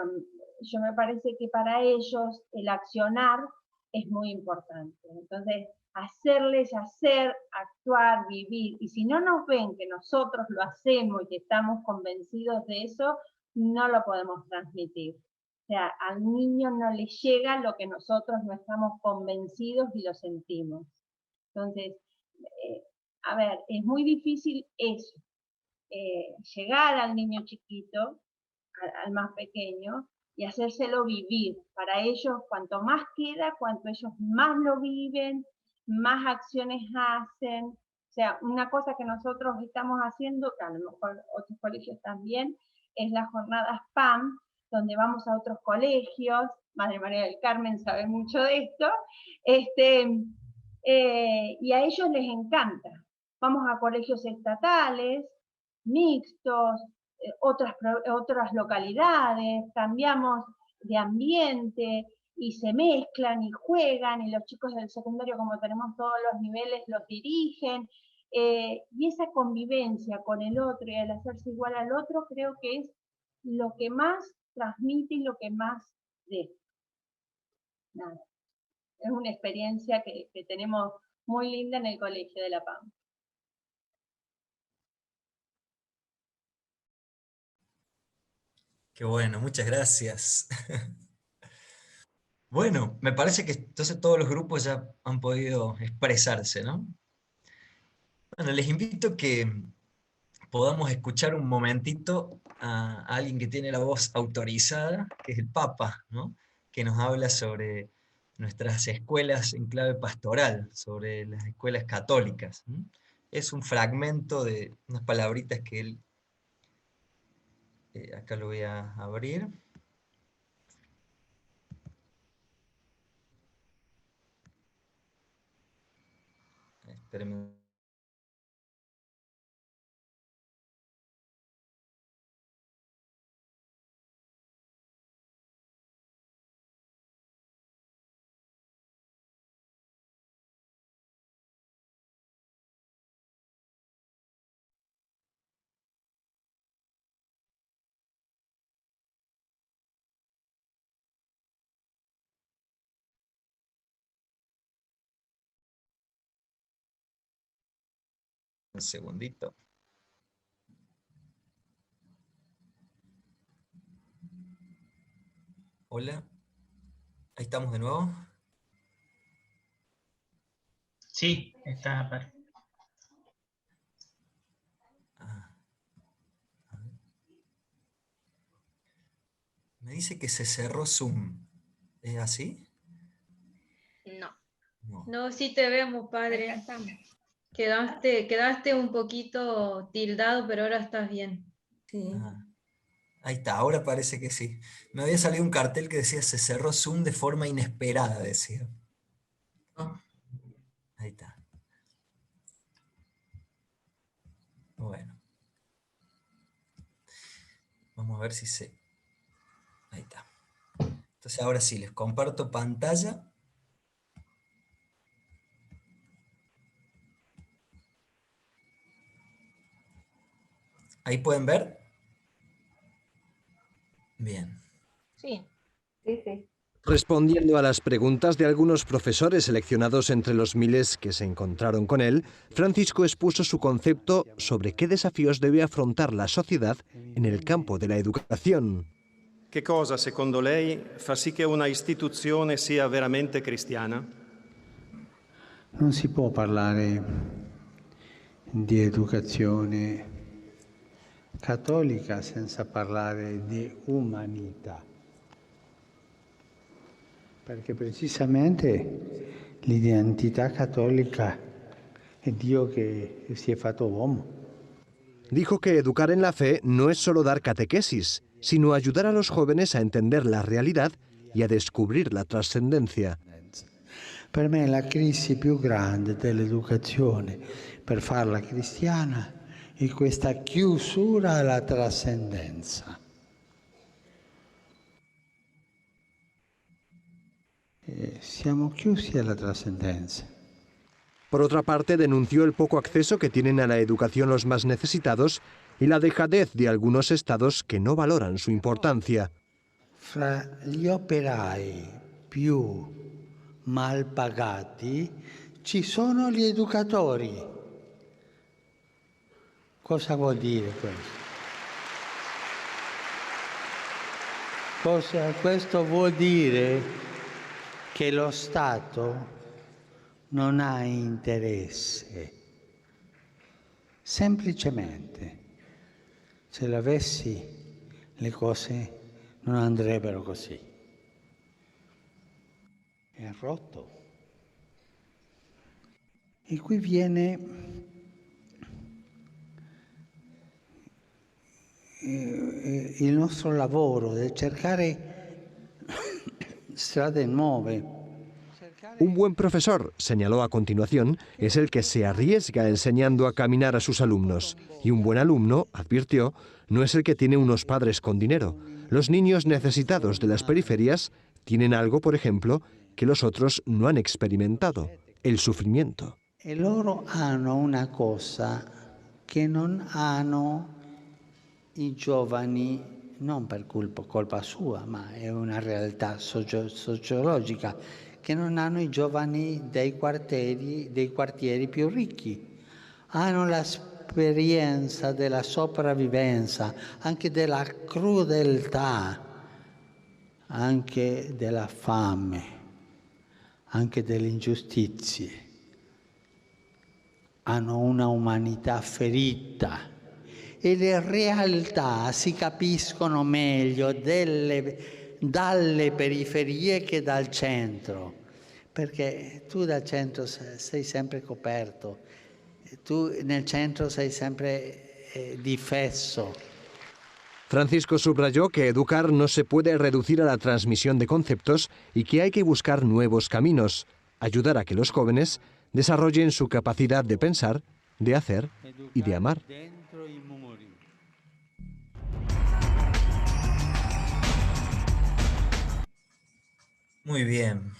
[SPEAKER 11] yo me parece que para ellos el accionar es muy importante. Entonces, hacerles hacer, actuar, vivir. Y si no nos ven que nosotros lo hacemos y que estamos convencidos de eso, no lo podemos transmitir. O sea, al niño no le llega lo que nosotros no estamos convencidos y lo sentimos. Entonces, a ver, es muy difícil eso, llegar al niño chiquito, al más pequeño, y hacérselo vivir. Para ellos, cuanto más queda, cuanto ellos más lo viven, más acciones hacen. O sea, una cosa que nosotros estamos haciendo, que a lo mejor otros colegios también, es las jornadas PAM, donde vamos a otros colegios. Madre María del Carmen sabe mucho de esto, y a ellos les encanta. Vamos a colegios estatales, mixtos, otras localidades, cambiamos de ambiente y se mezclan y juegan, y los chicos del secundario, como tenemos todos los niveles, los dirigen, y esa convivencia con el otro y el hacerse igual al otro, creo que es lo que más transmite y lo que más deja. Nada. Es una experiencia que tenemos muy linda en el Colegio de La Pampa.
[SPEAKER 2] Qué bueno, muchas gracias. Bueno, me parece que entonces todos los grupos ya han podido expresarse, ¿no? Bueno, les invito a que podamos escuchar un momentito a alguien que tiene la voz autorizada, que es el Papa, ¿no? Que nos habla sobre nuestras escuelas en clave pastoral, sobre las escuelas católicas. Es un fragmento de unas palabritas que él, acá lo voy a abrir. Espérenme. Un segundito. Hola. Ahí estamos de nuevo.
[SPEAKER 12] Sí, está perfecto.
[SPEAKER 2] Me dice que se cerró Zoom. ¿Es así?
[SPEAKER 1] No.
[SPEAKER 2] No.
[SPEAKER 1] No, sí te vemos, padre. Quedaste un poquito tildado, pero ahora estás bien. Sí.
[SPEAKER 2] Ah, ahí está, ahora parece que sí. Me había salido un cartel que decía se cerró Zoom de forma inesperada, decía. Ahí está. Bueno. Vamos a ver si se... Ahí está. Entonces ahora sí, les comparto pantalla. ¿Ahí pueden ver? Bien.
[SPEAKER 4] Sí.
[SPEAKER 5] Sí, sí.
[SPEAKER 13] Respondiendo a las preguntas de algunos profesores seleccionados entre los miles que se encontraron con él, Francisco expuso su concepto sobre qué desafíos debe afrontar la sociedad en el campo de la educación.
[SPEAKER 14] Che cosa, secondo lei, fa sì che una istituzione sia veramente cristiana?
[SPEAKER 15] Non si può parlare di educazione cattolica senza parlare di umanità, perché precisamente l'identità cattolica è Dio che si è fatto uomo.
[SPEAKER 13] Dijo que educar en la fe no es solo dar catequesis, sino ayudar a los jóvenes a entender la realidad y a descubrir la trascendencia.
[SPEAKER 15] Per me la crisi più grande dell'educazione per farla cristiana è questa chiusura alla trascendenza. Siamo chiusi alla trascendenza.
[SPEAKER 13] Por otra parte, denunció el poco acceso que tienen a la educación los más necesitados y la dejadez de algunos estados que no valoran su importancia.
[SPEAKER 15] Fra gli operai più mal pagati ci sono gli educatori. Cosa vuol dire questo? Questo vuol dire che lo Stato non ha interesse. Semplicemente, se l'avessi, le cose non andrebbero così. È rotto. E qui viene il nostro lavoro di cercare strade nuove.
[SPEAKER 13] Un buen profesor, señaló a continuación, es el que se arriesga enseñando a caminar a sus alumnos. Y un buen alumno, advirtió, no es el que tiene unos padres con dinero. Los niños necesitados de las periferias tienen algo, por ejemplo, que los otros no han experimentado, el sufrimiento.
[SPEAKER 15] E loro hanno una cosa che non hanno i giovani, non per colpa sua, ma è una realtà sociologica, che non hanno i giovani dei quartieri più ricchi. Hanno l'esperienza della sopravvivenza, anche della crudeltà, anche della fame, anche delle ingiustizie. Hanno una umanità ferita e le realtà si capiscono meglio dalle periferie che dal centro, perché tu dal centro sei sempre coperto, tu nel centro sei sempre difesso.
[SPEAKER 13] Francisco subrayó que educar no se puede reducir a la transmisión de conceptos y que hay que buscar nuevos caminos, ayudar a que los jóvenes desarrollen su capacidad de pensar, de hacer y de amar.
[SPEAKER 2] Muy bien.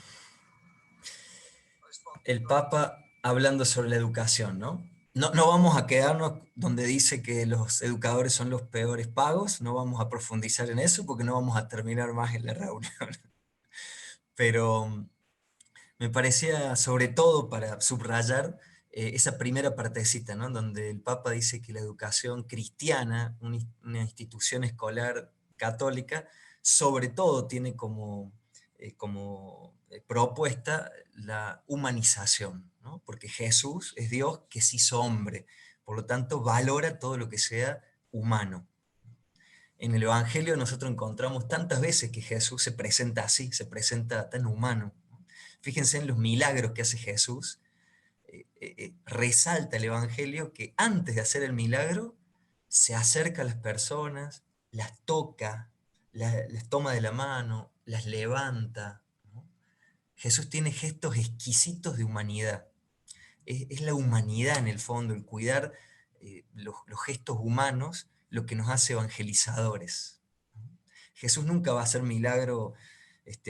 [SPEAKER 2] El Papa hablando sobre la educación, ¿no? No vamos a quedarnos donde dice que los educadores son los peores pagos, no vamos a profundizar en eso porque no vamos a terminar más en la reunión. Pero me parecía, sobre todo para subrayar, esa primera partecita, ¿no? Donde el Papa dice que la educación cristiana, una institución escolar católica, sobre todo tiene como propuesta la humanización, ¿no? Porque Jesús es Dios que se hizo hombre, por lo tanto valora todo lo que sea humano. En el Evangelio nosotros encontramos tantas veces que Jesús se presenta así, se presenta tan humano. Fíjense en los milagros que hace Jesús. Resalta el Evangelio que antes de hacer el milagro se acerca a las personas, las toca, las toma de la mano, las levanta, ¿no? Jesús tiene gestos exquisitos de humanidad. Es la humanidad en el fondo, el cuidar los gestos humanos, lo que nos hace evangelizadores. Jesús nunca va a hacer milagro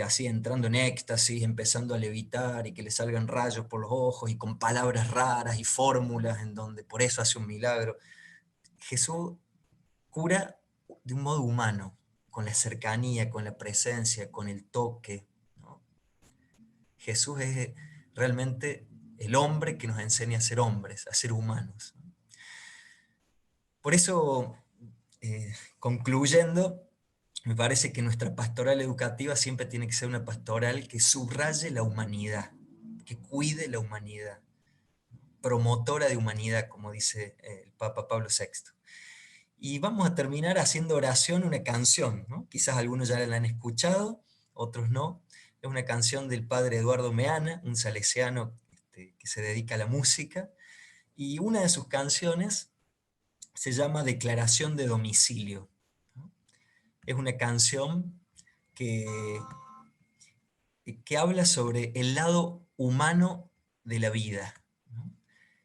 [SPEAKER 2] así entrando en éxtasis, empezando a levitar y que le salgan rayos por los ojos y con palabras raras y fórmulas en donde por eso hace un milagro. Jesús cura de un modo humano, con la cercanía, con la presencia, con el toque, ¿no? Jesús es realmente el hombre que nos enseña a ser hombres, a ser humanos. Por eso, concluyendo, me parece que nuestra pastoral educativa siempre tiene que ser una pastoral que subraye la humanidad, que cuide la humanidad, promotora de humanidad, como dice el Papa Pablo VI. Y vamos a terminar haciendo oración una canción, ¿no? Quizás algunos ya la han escuchado, otros no. Es una canción del padre Eduardo Meana, un salesiano que se dedica a la música, y una de sus canciones se llama Declaración de Domicilio. Es una canción que habla sobre el lado humano de la vida, ¿no?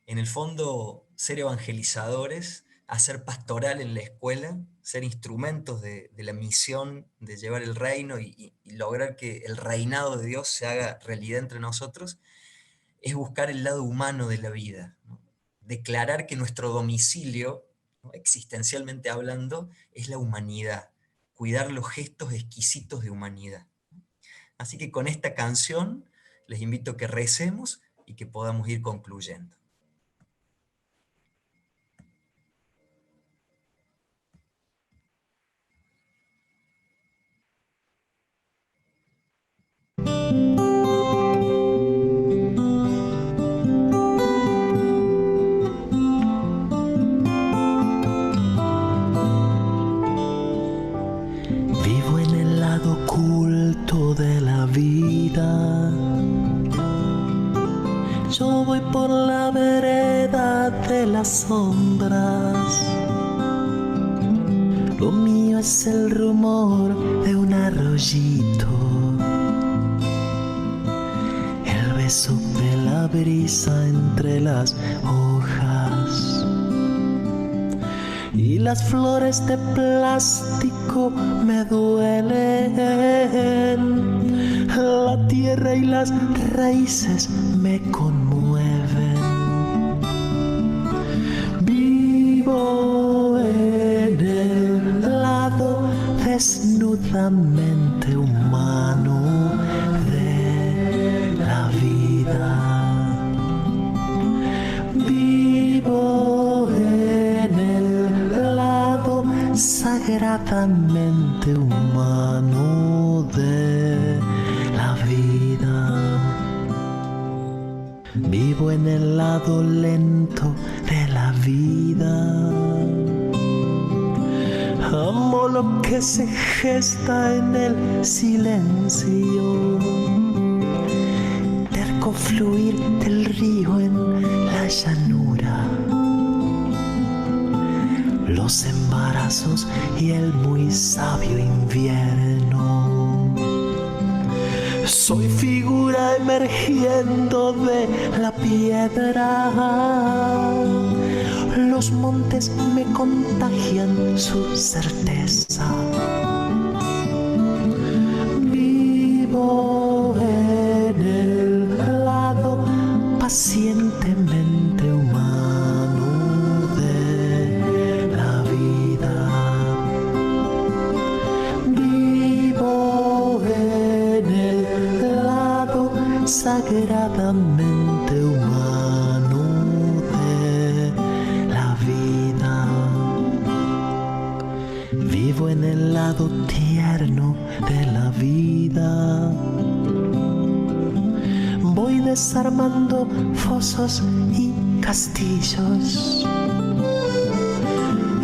[SPEAKER 2] En el fondo, ser evangelizadores, hacer pastoral en la escuela, ser instrumentos de la misión de llevar el reino y lograr que el reinado de Dios se haga realidad entre nosotros, es buscar el lado humano de la vida, ¿no? Declarar que nuestro domicilio, ¿no?, existencialmente hablando, es la humanidad, cuidar los gestos exquisitos de humanidad. Así que con esta canción les invito a que recemos y que podamos ir concluyendo.
[SPEAKER 16] De la vida, yo voy por la vereda de las sombras, lo mío es el rumor de un arroyito, el beso de la brisa entre las hojas y las flores de plástico me duelen, la tierra y las raíces me conmueven. Vivo en el lado desnudamente humano de la vida. Vivo en el lado sagradamente humano de la vida. Vivo en el lado lento de la vida. Amo lo que se gesta en el silencio, terco fluir del río en la llanura, los embarazos y el muy sabio invierno. Soy figura emergiendo de la piedra, los montes me contagian su certeza. Vivo en el lado pacientemente humano de la vida. Vivo en el lado sagradamente humano desarmando fosos y castillos.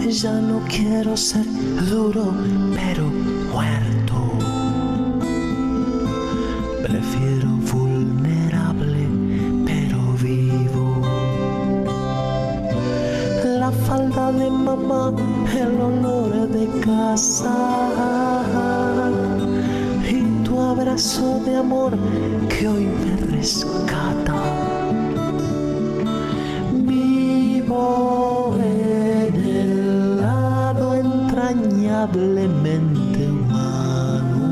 [SPEAKER 16] Ya no quiero ser duro pero muerto. Prefiero vulnerable pero vivo. La falda de mamá, el olor de casa y tu abrazo de amor que hoy me rescata. Vivo en el lado entrañablemente humano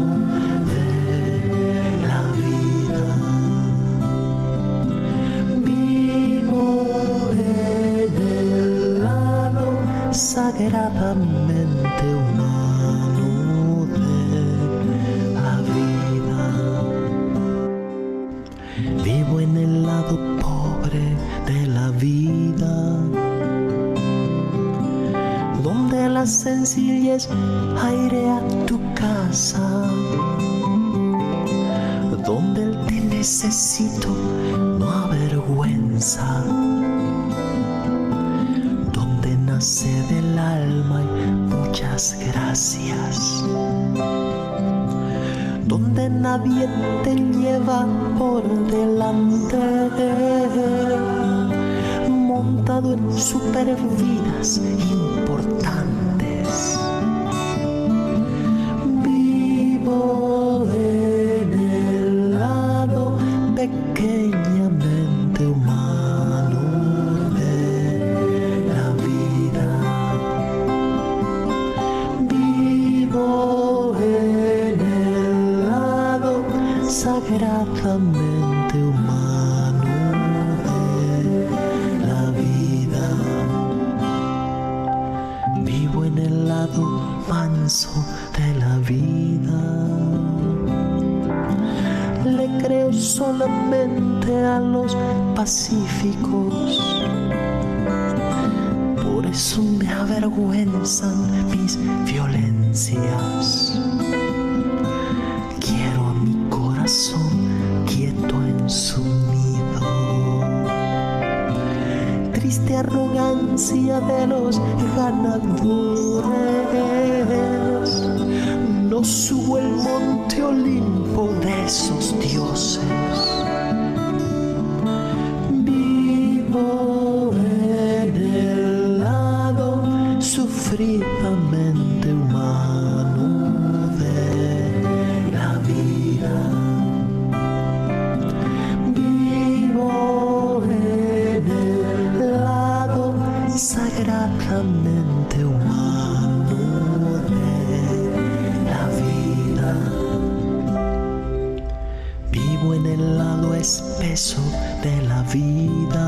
[SPEAKER 16] de la vida. Vivo en el lado sagradamente humano de la vida. Vivo en el lado pobre de la vida, donde la sencillez airea tu casa, donde el te necesito no avergüenza, donde nace del alma y muchas gracias, donde nadie te lleva por delante, montado en supervidas importantes. Vivo en el lado pequeñamente humano de la vida. Vivo en el lado sagradamente humano de la vida. Vivo en el lado manso de la vida. Le creo solamente a los pacíficos, por eso me avergüenzan mis violencias. Quiero a mi corazón quieto en su nido. Triste arrogancia de los ganadores, no subo el monte Olimpo de esos dioses. Vivo en el lado sufridamente humano de la vida. Vivo en el lado sagradamente humano de la vida. Vivo en el lado espeso de la vida.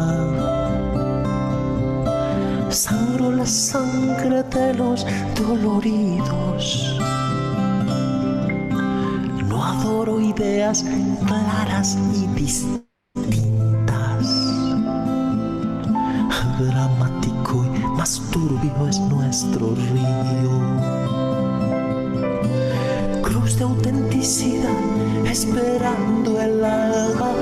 [SPEAKER 16] Sangro la sangre de los doloridos. No adoro ideas claras y distintas. Dramático y más turbio es nuestro río. Cruz de autenticidad esperando el alba.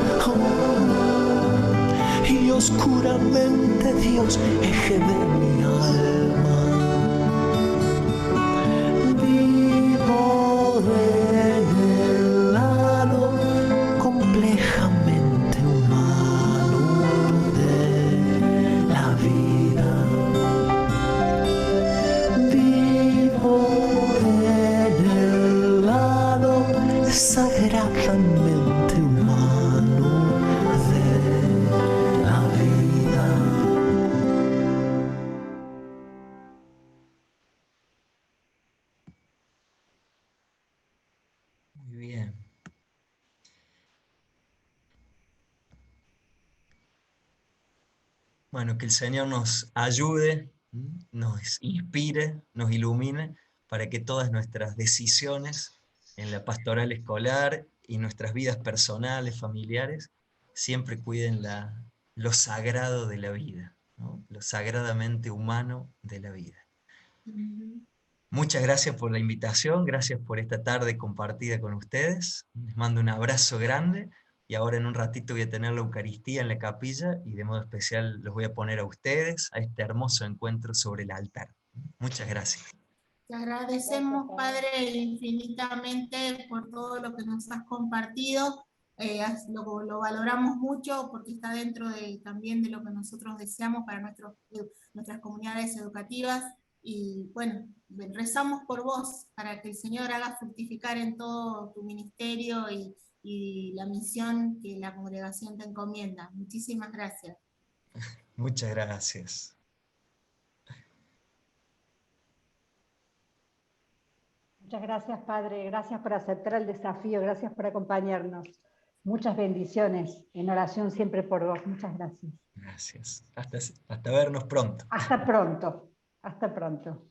[SPEAKER 16] Y oscuramente Dios, eje de mi alma. Vivo en el lado complejamente humano de la vida. Vivo en el lado sagradamente humano de la vida.
[SPEAKER 2] Muy bien. Bueno, que el Señor nos ayude, nos inspire, nos ilumine, para que todas nuestras decisiones en la pastoral escolar y nuestras vidas personales, familiares, siempre cuiden lo sagrado de la vida, ¿no? Lo sagradamente humano de la vida. Muchas gracias por la invitación, gracias por esta tarde compartida con ustedes. Les mando un abrazo grande. y ahora en un ratito voy a tener la Eucaristía en la capilla, y de modo especial los voy a poner a ustedes a este hermoso encuentro sobre el altar. Muchas gracias.
[SPEAKER 17] Te agradecemos, Padre, infinitamente por todo lo que nos has compartido. Lo valoramos mucho porque está dentro también de lo que nosotros deseamos para nuestras comunidades educativas. Y bueno, rezamos por vos, para que el Señor haga fructificar en todo tu ministerio y la misión que la congregación te encomienda. Muchísimas gracias.
[SPEAKER 2] Muchas gracias.
[SPEAKER 18] Muchas gracias, Padre. Gracias por aceptar el desafío. Gracias por acompañarnos. Muchas bendiciones. En oración siempre por vos. Muchas gracias.
[SPEAKER 2] Gracias. Hasta vernos pronto.
[SPEAKER 18] Hasta pronto. Hasta pronto.